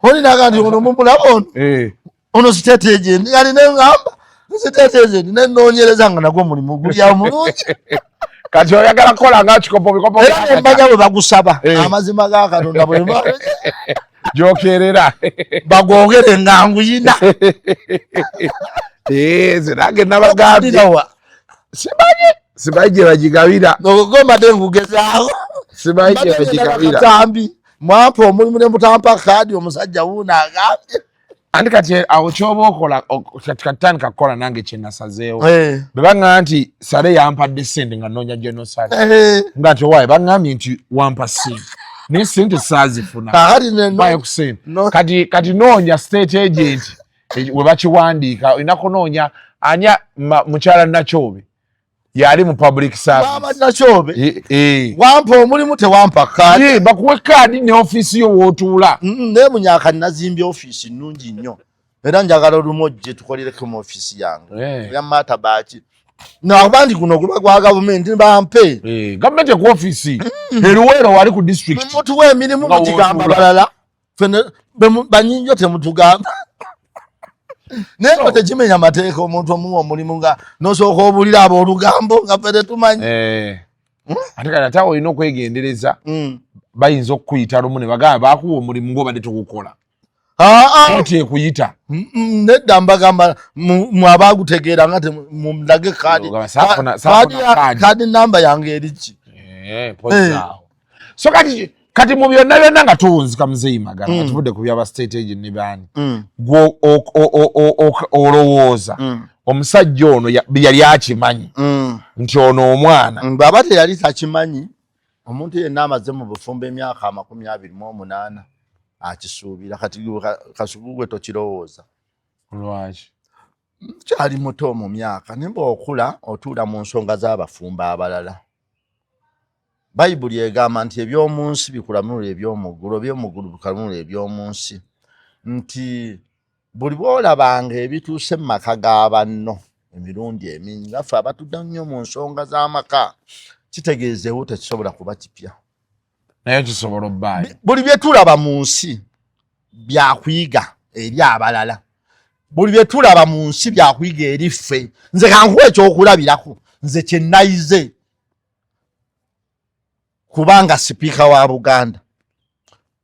Oli naga nti ono mumulaba ono. Ono state agent yani neŋŋamba state agent nenoonyereza nga nagwo mulimu gulyawo mulungi. Kati oyagala kukola nga kikopo bikopo. Era embanja bwe bagusaba amazima ga Katonda bwe gyokerera bagogere nga nguyina. Ze nange nabagambye. Simanyi gye bagigabira. Ogomba de ngugezaawo. Simanyi gye bagigabira. Tambi mwampa omulimu ne mutampa kadi omusajja wuuna agambye. Andi kati awo kyoba okola katandika kukola nange kye nasazeewo. Bwe baŋŋamba nti Sale yampadde ssente nga nnoonya Sale. Nga nti owaaye baŋŋambye nti wampa ssente. Naye ssente saazifuna. Bayo ku ssente. Kati noonya state agent we bakiwandiika olina kunoonya anya mukyala Nakyobe. Yali mu public service. Mama Nakyobe. Wampa omulimu tewampa kadi. Bakuwe kadi ne office yo wootuula. Ne munyaka nazimbye office nnungi nnyo. Era njagala olumu ojje tukolereko mu office yange. Ya mata baki. N'abandi kuno gwa gavumenti bampe. Gavumenti ku office. Eruwero wali ku district. Mutuwe emirimu mukigamba balala. Fene banyinjo temutugamba. Neko tekimenya mateeka omuntu omuwa omulimu nga nosooka obulira abo olugambo nga ffe tetumanyi. Ate kati ate awo olina okwegendereza bayinza okukuyita lumu ne bagamba baakuwa omulimu ng'obadde togukola. Oti ekuyita. Nedda mbagamba mwabagutegeera nga mundage kaadi namba yange eriki. So kati mu byonna byonna nga tuwunzika muzeeyi Magala nga tuvudde ku byaba state agent ne baani gwe olowooza omusajja ono yali akimanyi nti ono omwana bw'aba teyali takimanyi omuntu yenna amaze mu bufumbo emyaka 28 akisuubira kati kasubugwe tokirowooza. Lwaki? Kyali muto mu myaka naye bw'okula otuula mu nsonga z'abafumbo abalala. Bayibuli egamba nti eby'omu nsi bikulamulula eby'omuggulu, eby'omuggulu bikulamulula eby'omu nsi. Nti buli bw'olabanga ebituuse mu maka g'abanno emirundi emingi naffe abatudda nnyo mu nsonga z'amaka kitegeezeewo tekisobola kuba kipya. Naye kisobola obbaayo. Buli bye tulaba mu nsi byakuyiga eri abalala. Buli bye tulaba mu nsi byakuyiga eri ffe. Nze kankuwa ekyokulabirako nze kye nayize kubanga sipiika wa Buganda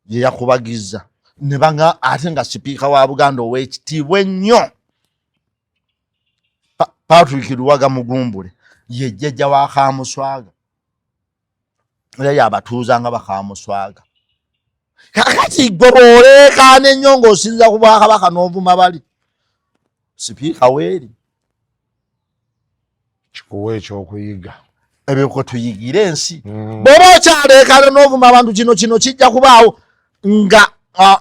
ye yakubagiza ne banga ate nga sipiika wa Buganda ow'ekitiibwa ennyo Patrick Luwaga Mugumbule ye jjajja wa Kaamuswaga era yabatuuza nga Bakaamuswaga. Kakati gwe bw'oleekaana ennyo ng'osinza ku Bwakabaka n'ovuma bali sipiika weeri kikuwa ekyokuyiga. Ebyo kwe tuyigire ensi. Bw'oba okyaleekaana n'ovuma abantu kino kijja kubaawo nga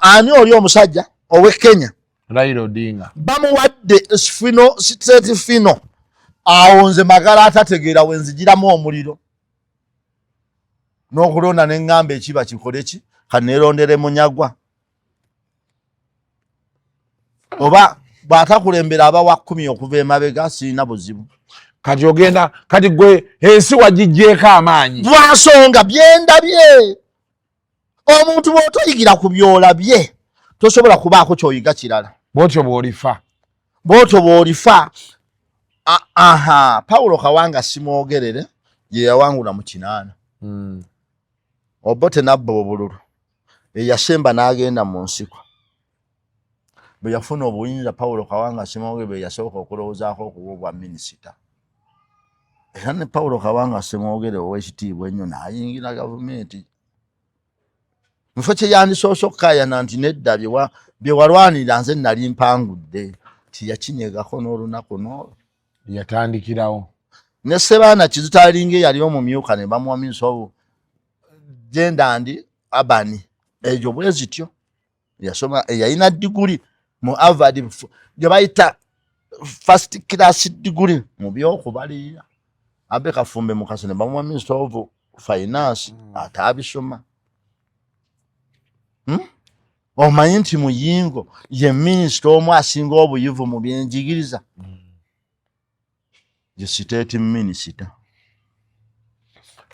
ani oli omusajja ow'e Kenya Raila Odinga bamuwadde state fino awo nze Magala atategeera we nzigiramu omuliro n'okulonda ne ŋŋamba ekiba kikole ki kaneerondere Munyagwa oba bw'atakulembera abawa 10 okuva emabega sirina buzibu. Kati ogenda kati gwe ensi wagijjeeko amaanyi lwansonga byendabye. Omuntu bw'otoyigira ku byolabye tosobola kubaako kyoyiga kirala. Bw'otyo bw'olifa. Paulo Kawanga simwogerere ye yawangula mu 8. Obote nabba obululu eyasemba n'agenda mu nsiko bwe yafuna obuyinza Paulo Kawanga simwogerere bwe yasooka okulowoozaako okuwa obwa minisita. Era ne Paulo Kawanga simwogerere ow'ekitiibwa ennyo n'ayingira gavumenti. Mufo kye yandisoose okukayana nti nedda bye walwanira nze nali mpangudde tiyakinyegako n'olunaku n'olwo. Yatandikirawo. Ne Sebaana Kizitalinga yali omumyuka ne bamuwa minisita Jendandi Abani. Ejo bwe zityo yasoma yalina diguli mu Harvard gye bayita first class degree mu by'okubalira. Abe Kafumbe Mukasa ne bamuwa Minister of Finance atabisoma. Omanyi nti Muyingo ye Minister omu asinga obuyivu mu byenjigiriza. Ye State Minister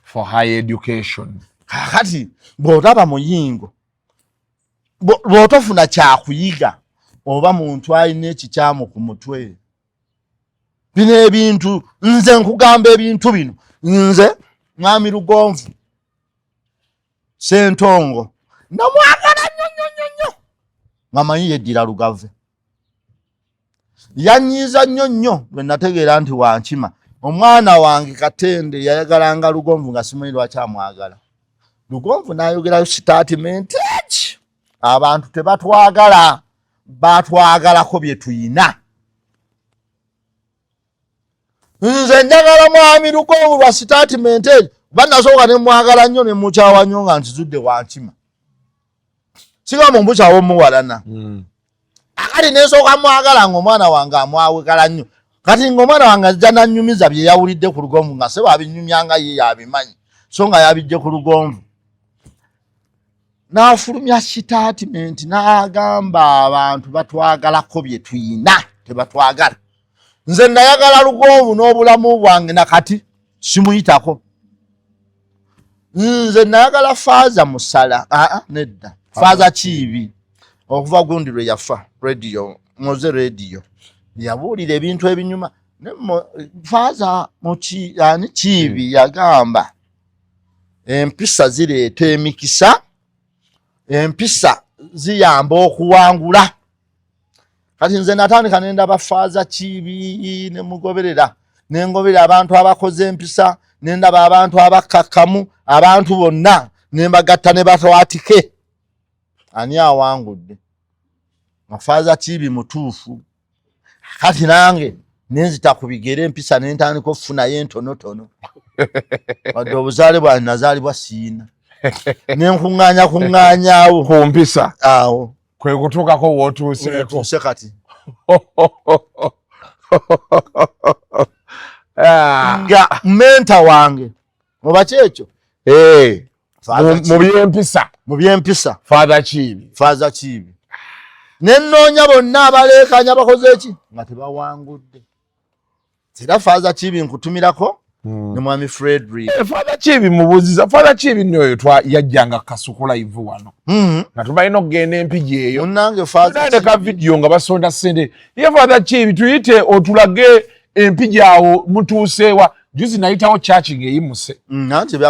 for higher education. Kakati bw'otaba Muyingo bw'otofuna kyakuyiga oba muntu alina ekikyamu ku mutwe. Bino ebintu nze nkugamba ebintu bino nze Mwami Lugonvu Ssentongo namwagala nnyo ngamanyi yeddira Lugave. Yanyiiza nnyo bwe nategeera nti wankima. Omwana wange Katende yayagalanga Lugonvu nga simanyi lwaki amwagala. Lugonvu n'ayogerayo statement eki abantu tebatwagala batwagalako bye tuyina. Nze njagala Mwami Lugonvu lwa statement eki banasooka ne mwagala nnyo ne mukyawa nnyo nga ntizudde wankima. Sigamba mbukyawo muwalana. Akati nesooka mwagala ng'omwana wange amwawekala nnyo. Kati ng'omwana wange ajja nannyumiza bye yawulidde ku Lugonvu nga sebo abinyumyanga ye yabimanyi so nga yabijje ku Lugonvu. N'afulumya statement n'agamba abantu batwagalako bye tuyina tebatwagala. Nze nayagala Lugonvu n'obulamu bwange nakati simuyitako. Nze nayagala Faaza Musala nedda Faaza Kiibi okuva gundi lwe yafa radio moze radio yabuulira ebintu ebinyuma faaza yani Kiibi yagamba empisa zireeta emikisa, empisa ziyamba okuwangula. Kati nze natandika nendaba faaza Kiibi ne mugoberera, nengoberera abantu abakoze empisa, nendaba abantu abakakamu, abantu bonna nembagatta ne batwatike. Ani awangudde? Faaza Kiibi mutuufu. Kati nange nenzita kubigera empisa nentandika okufunayo entonotono. Wadde obuzaale bwange nazaalibwa siina. Nenkuŋŋaanyawo ku mpisa awo kwe kutuukako wootuuseeko. Tuuse kati nga menta wange oba kyekyo mu byempisa Father Kiibi nennoonya bonna abaleekanya bakoze eki nga tebawangudde. Era Father Kiibi nkutumirako ne mwami Frederick. Father Kiibi mubuuziza. Father Kiibi nnoyo yajjanga Kasuku live wano nga tubalina okugenda empigi eyo nange ka vidiyo nga basonda ssente. Ye Father Kiibi tuyite otulage empigi awo mutuuseewa. Juzi nayitawo church ng'eyimuse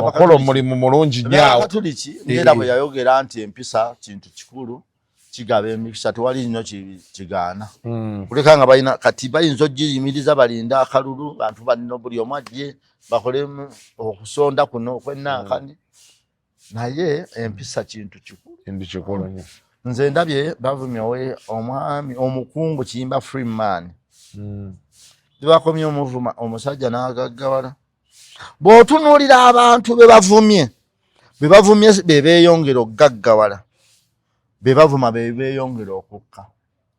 okola omulimu mulungi nnyo awo. Katuliki ngera bwe yayogera nti empisa kintu kikulu kigaba emikisa tewali nnyo kigaana. Kuleka nga balina kati bayinza ogiyimiriza balinda akalulu bantu balina buli omu ajje bakole okusonda kuno okwennankani. Naye empisa kintu kikulu nnyo. Nze ndabye bavumyewo omwami omukungu Kiyimba Freeman. Bakomye omuvuma omusajja n'agaggawala. Bw'otunuulira abantu be bavumye be beeyongera okugaggawala. Be bavuma be beeyongera okukka.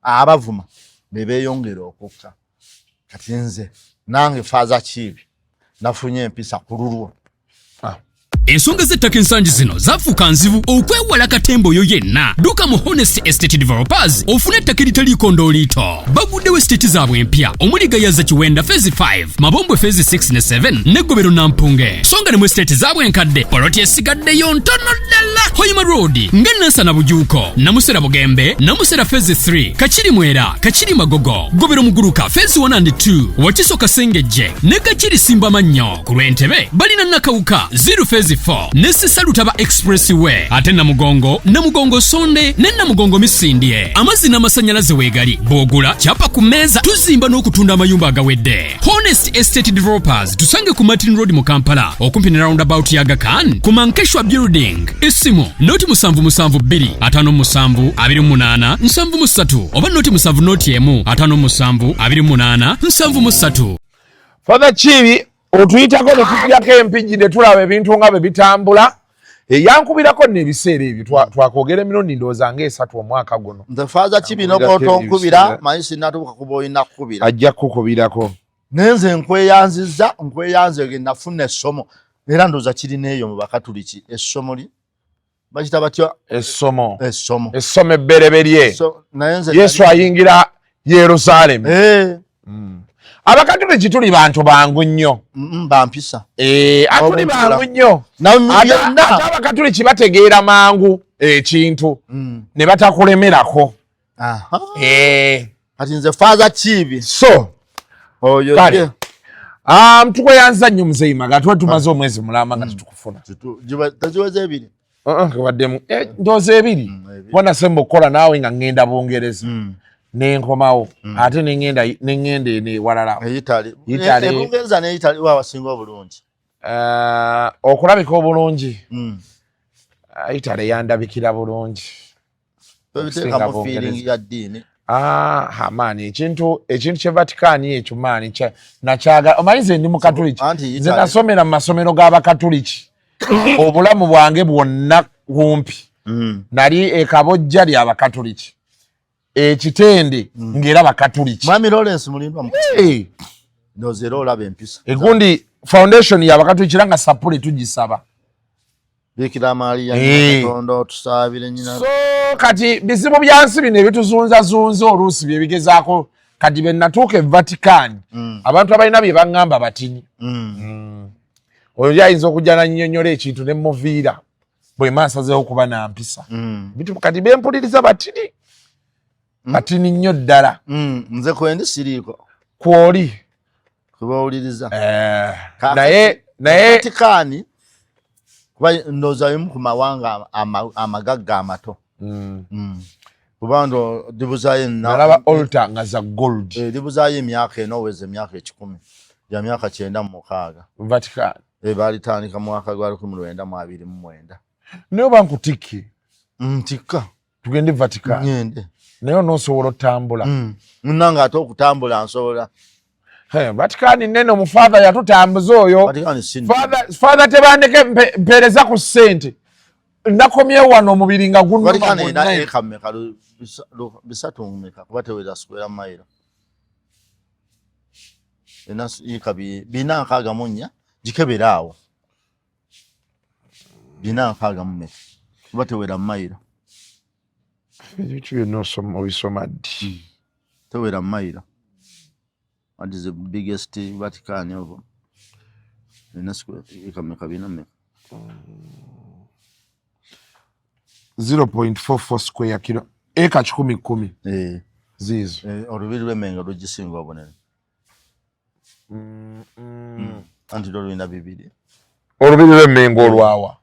Abavuma be beeyongera okukka. Kati nze nange Father Kiibi nafunye empisa ku lulwo. Ensonga z'ettaka ensangi zino zafuuka nzibu okwewala katembo oyo yenna. Dduka mu Honest Estate Developers ofune ettaka eritaliiko ndooliito. Baguddewo estate zaabwe empya omuli Gayaza Kiwenda Phase 5, Mabombwe Phase 6 ne 7 ne Gobero Nampunge. Songa ne mu estate zaabwe enkadde poloti esigaddeyo ntono ddala. Hoima Road nga Nansana Bujuuko, Namusera Bugembe, Namusera Phase 3, Kachiri Mwera, Kachiri Magogo, Gobero Muguruka Phase 1 and 2, Wakiso Kasengejje ne Kachiri Simba Mannyo. Ku Lwentebe balina Nakawuka 0 Phase 4 nesi Salutaba Expressway ate Namugongo Sonde ne Namugongo Misindye. Amazzi n'amasanyalaze weegali bw'ogula kyapa ku mmeeza. Tuzimba n'okutunda amayumba agawedde. Honest Estate Developers tusange ku Martin Road mu Kampala okumpi ne roundabout ya Aga Khan ku Mankeshwa Building. Essimu noti 772 57 28 73 oba noti 7 57 28 73. Father Kiibi otuyitako ne tutyako empigi ne tulaba ebintu nga bwe bitambula. Yankubirako n'ebiseera ebyo twakwogera emirundi ndowooza ng'esatu omwaka guno. Nze Father Kiibi n'okootonkubira manyi sinatuuka kuba olina kukubira. Ajja kukubirako. Nenze nkweyanze ge nafuna essomo era ndowooza kirina eyo mu Bakatuliki essomo li bakita batya essomo ebbereberye. Yesu ayingira Yerusaalemi. Abakatuliki tuli bantu bangu nnyo. Bampisa. Atuli bangu nnyo. Ate abakatuliki bategeera mangu ekintu ne batakulemerako. Kati nze Father Kiibi. So oyo tukweyanza nnyo muzeeyi Maga tumaze omwezi mulamba nga tetukufuna. Taziweze ebiri. Waddemu ndowooza ebiri. Wana semba okukola naawe nga ngenda Bungereza. Nenkomawo ate nengenda ene walala Italy Bungereza ne Italy wasinga obulungi okulabika obulungi. Italy yandabikira bulungi. Tobiteeka mu feeling ya ddiini. Maani ekintu kye Vatican ekyo maani nakyaga omanyize ndi Mukatuliki. Nze nasomera mu masomero g'Abakatuliki obulamu bwange bwonna kumpi nali ekabojja ly'Abakatuliki. Ekitende ngera Bakatuliki. Mwami Lawrence Mulindwa ndozero olaba empisa. Egundi foundation ya Bakatuliki ranga sapule tugisaba. Bikira Maria Katonda tusabire nyina. So kati bizibu byansi bino ebituzunza oluusi bye bigezaako kati be natuuka Vatican. Abantu abalina bye bangamba batini. Oyo ayinza okujja nannyonnyola ekintu ne muviira bwe maasazeewo kuba na mpisa. Bitu kati bempuliriza batini. Ati nnyo ddala. Nze kwendi siriiko. Kwoli. Kubawuliriza. Naye Vatikani kuba ndowooza emu ku mawanga amagagga amato. Kubanga dibuzaayo nalaba altar nga za gold. Dibuzaayo emyaka enoweza emyaka 10. Ya myaka 96. Vatican. Baalitandika mu mwaka gwa 1929. Naye oba nkutiki. Ntikka. Tugende Vatican. Ngende. Naye onoosobola otambula. Munnange ate okutambula nsobola. Vatican nene omufaatha yatutambuza oyo. Father tebandeke mpeereza ku ssente. Nakomye wano omubiri nga gunnuma bonna. Vatican ina eka mmeka bisatu mmeka kuba tewera square mile. Ena eka bina nkaaga munya gikebera awo. Bina nkaaga mmeka kuba tewera mile. Ebyo byonna obisoma ddi. Tewera mile. What is the biggest Vatican over? In a square, you can make a biname. 0.44 square kilo. Eka 10. Zizo. Olubiri lw'emmengo lugisinga obunene. Anti lw'olulina bibiri. Olubiri lw'emmengo olwawa.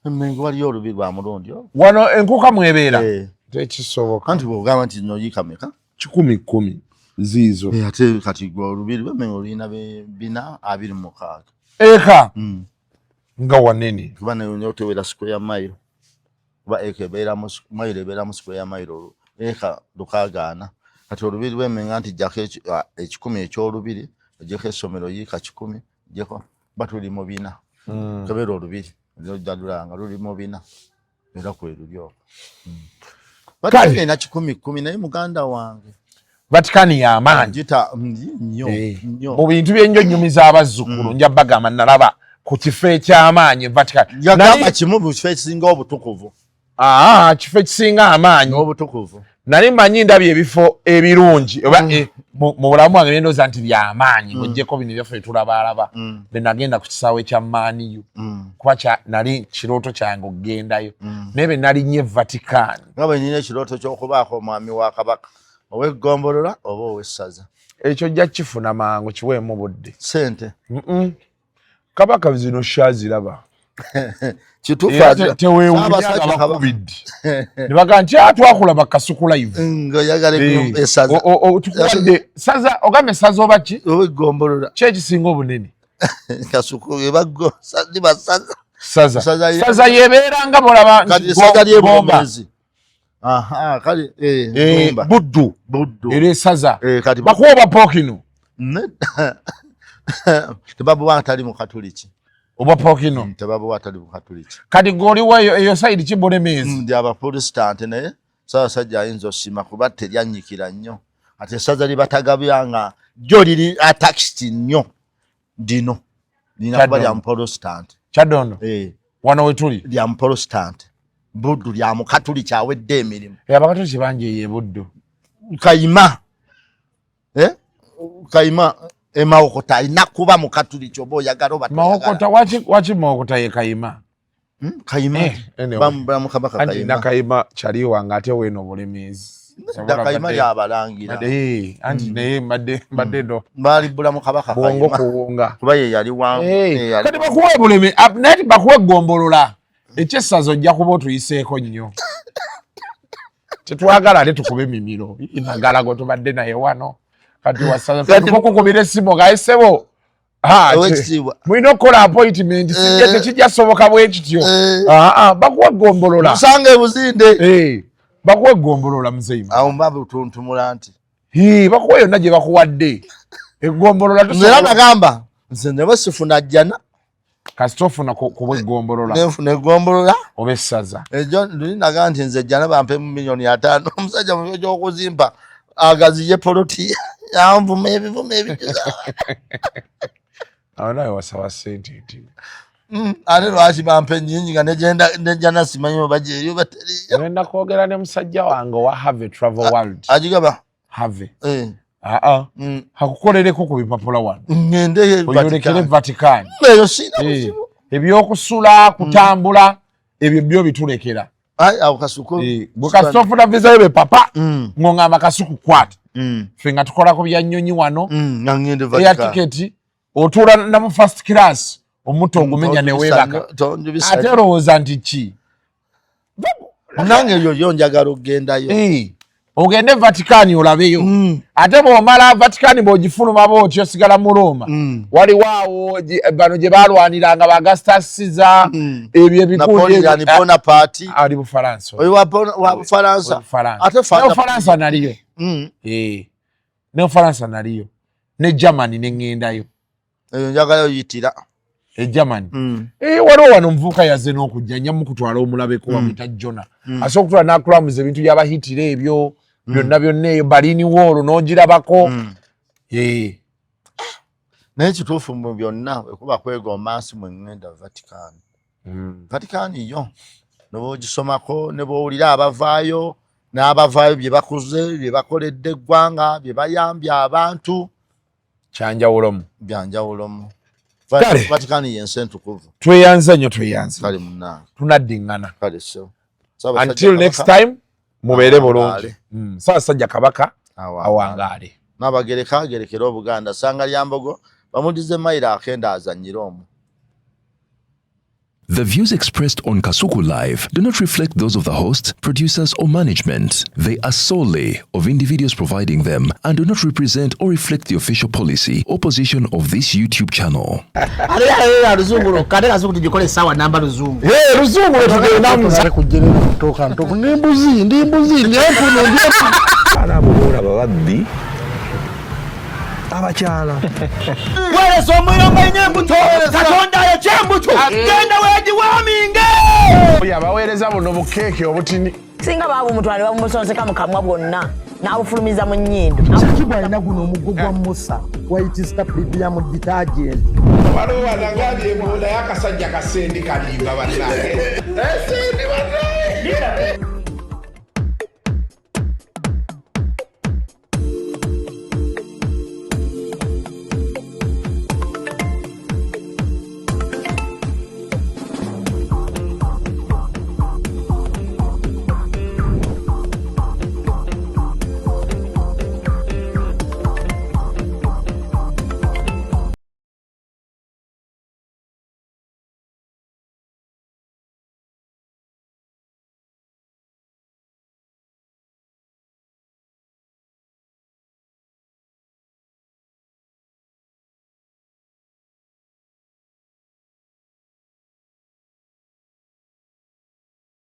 Emmengo waliyo olubiri lwa mulundi. Wano enkuka mwebeera. Tekisoboka. Anti bw'ogamba nti no yikameka. 10. Zizo. Ate kati gwa olubiri lw'emmengo lulina bina 26. Eka. Nga wanene. Kuba nayo tewera square mile. Kuba eka ebeera mu square mile. Eka lukagaana. Kati olubiri lw'emmengo nti jjako 10 eky'olubiri ojjeko essomero yiika 10 jjeko batuli mu bina. Kebeera olubiri ojjalulanga luli mu bina era kwe luli okwo. Vatican ena 10 naye muganda wange. Vatican y'amaanyi. Jita nnyo. Mu bintu by'ennyonyomiza abazzukulu nja bagamba nalaba ku kifo eky'amaanyi Vatican. Yagamba kimu mu kifo ekisinga obutukuvu. Kifo ekisinga amaanyi. Obutukuvu. Nali mmanyi ndabye ebifo ebirungi oba mu bulamu bwange byendooza nti by'amaanyi ng'oggyeko bino byaffe tulabaalaba. Be nagenda ku kisaawe kya Maniyu. Kuba nali kirooto kyange okugendayo. Naye be nalinnye Vatican. Nga bwe nina ekirooto ky'okubaako omwami wa Kabaka. Ow'eggombolola oba ow'essaza. Ekyo ojja kifuna mangu kiweemu budde. Sente. Kabaka zino shaziraba. Kituufu teweewulira bakubidde. Ne bagamba nti twakulaba Kasuku live. Ng'oyagala essaza. Tukuwadde saza ogamba essaza oba ki? Ow'eggombolola. Ki ekisinga obunene? Kasuku ebaggo saza. Saza yebeera nga bolaba kati essaza ly'Ebumbezi. Kale Buddu. Era essaza. Bakuwa oba Pookino. Tebabuwa atali mu Katuliki. Oba Pookino. Tebabuwa atali mu Katuliki. Kati ng'oliwo eyo sayidi Kibulemeezi. Ndi Abaprotestanti naye Ssaabasajja ayinza osima kuba teryanyikira nnyo. Ate essaza libatagabyanga jjo liri attached nnyo dino. Lina kuba lya Muprotestanti. Kyaddondo. Wano we tuli. Lya Muprotestanti. Buddu lya Mukatuliki awedde emirimu. Abakatuliki bangi ye Buddu. Kayima. Kayima Mawokota alina kuba Mukatuliki oba oyagala oba Mawokota waki Mawokota ye Kayima? Kayima. Bamubulamu Kabaka Kayima. Anti na Kayima kyaliwa ng'ate weeno Bulemeezi. Kayima yabalangira. Anti naye mbadde do. Baali bulamu Kabaka Kayima. Bongo kuwunga. Kuba ye yali wangu. Kati bakuwe Bulemeezi. Naye bakuwe Eggombolola. Ekyessaza ojja kuba otuyiseeko nnyo. Tetwagala ate tukube emimiro. Nagala gwe tubadde naye wano. Kati wasaza tukukubira essimu ng'ayisebo. Mulina okukola appointment sijja tekijja soboka bwe kityo. Bakuwa Eggombolola. Musanga ebuzinde. Bakuwa Eggombolola muzeyimu. Awo mbabe tuntumula nti. Bakuwa yonna gye bakuwadde. Eggombolola tusobola. Nze nagamba nze ne bwe sifuna jjana. Kasita ofuna ku bw'eggombolola. Nefuna eggombolola. Oba essaza. Ejo ninaga nti nze jjana bampe mu $5,000,000. Omusajja mu ky'okuzimba agaziye poloti. Yanvuma ebivume ebijuza. Awo nawe wasaba ssente nti. Ate lwaki bampe nnyingi nga nejjana simanyi oba gyeri oba teriyo. Ngenda kwogera ne musajja wange wa Have Travel World. Agigaba? Have. Hakukolereko ku bipapula wano. Ngende oyolekere Vatican. Eyo sina buzibu. Ebyokusula kutambula ebyo byo bitulekera. ai au kasuku bukasofuna visa yobe papa ngonga makasuku kwata finga tukola ko byanyonyi wano ngangende ya tiketi otura na mu first class omuto ogumenya ne webaka ate roza ntichi nange yo njagala ogenda yo ogende Vatican olabeyo ate bo mala Vatican bogifuluma botyo sigala mu Roma wali waawo bano je balwaniranga ba Augustus Caesar ebyo bikuje yani Bonaparte ali mu France oyo wa France ate France naliyo ne France naliyo ne Germany ne ngendayo eyo njagala yitira Germany waliwo wano mvuka yaze n'okujja nnyamu kutwala omulabe ko bamita Jona asokutwala nakulamuza ebintu byabahitira ebyo byonna eyo Berlin Wall n'ogirabako naye kituufu mu byonna kuba kwegomba nsi mwe ngenda Vatican Vatican yo nobo ogisomako ne bowulira abavaayo n'abavaayo bye bakoze bye bakoledde eggwanga bye bayambye abantu kyanjawulomu byanjawulomu Vatican yensi entukuvu tweyanze nnyo tweyanze kale munnange tunaddingana kale so until next time mubeere bulungi Ssaabasajja Kabaka awangaale n'abagereka agerekera Obuganda Ssanga lya Mbogo bamudize mayiro akenda azannyira omwo. The views expressed on Kasuku Live do not reflect those of the host, producers, or management. They are solely of individuals providing them and do not represent or reflect the official policy or position of this YouTube channel. Ruzungu kade Kasuku tujikole sawa namba Ruzungu. Ruzungu tugenda muza kujere kutoka ntoko ndimbuzi ndefu arabura babaddi abakyala wale somuyomba enyembuto katonda ya chembuto genda weji waminge yabaweereza buno bukeeke obutini singa babu mutwale bamusonseka mukamwa bwonna n'abufulumiza mu nnyindo kibwa alina guno omuggo gwa Musa wayitista premium detergent waliwo wanangalie munda y'akasajja kasendi kalimba bannange esendi bannange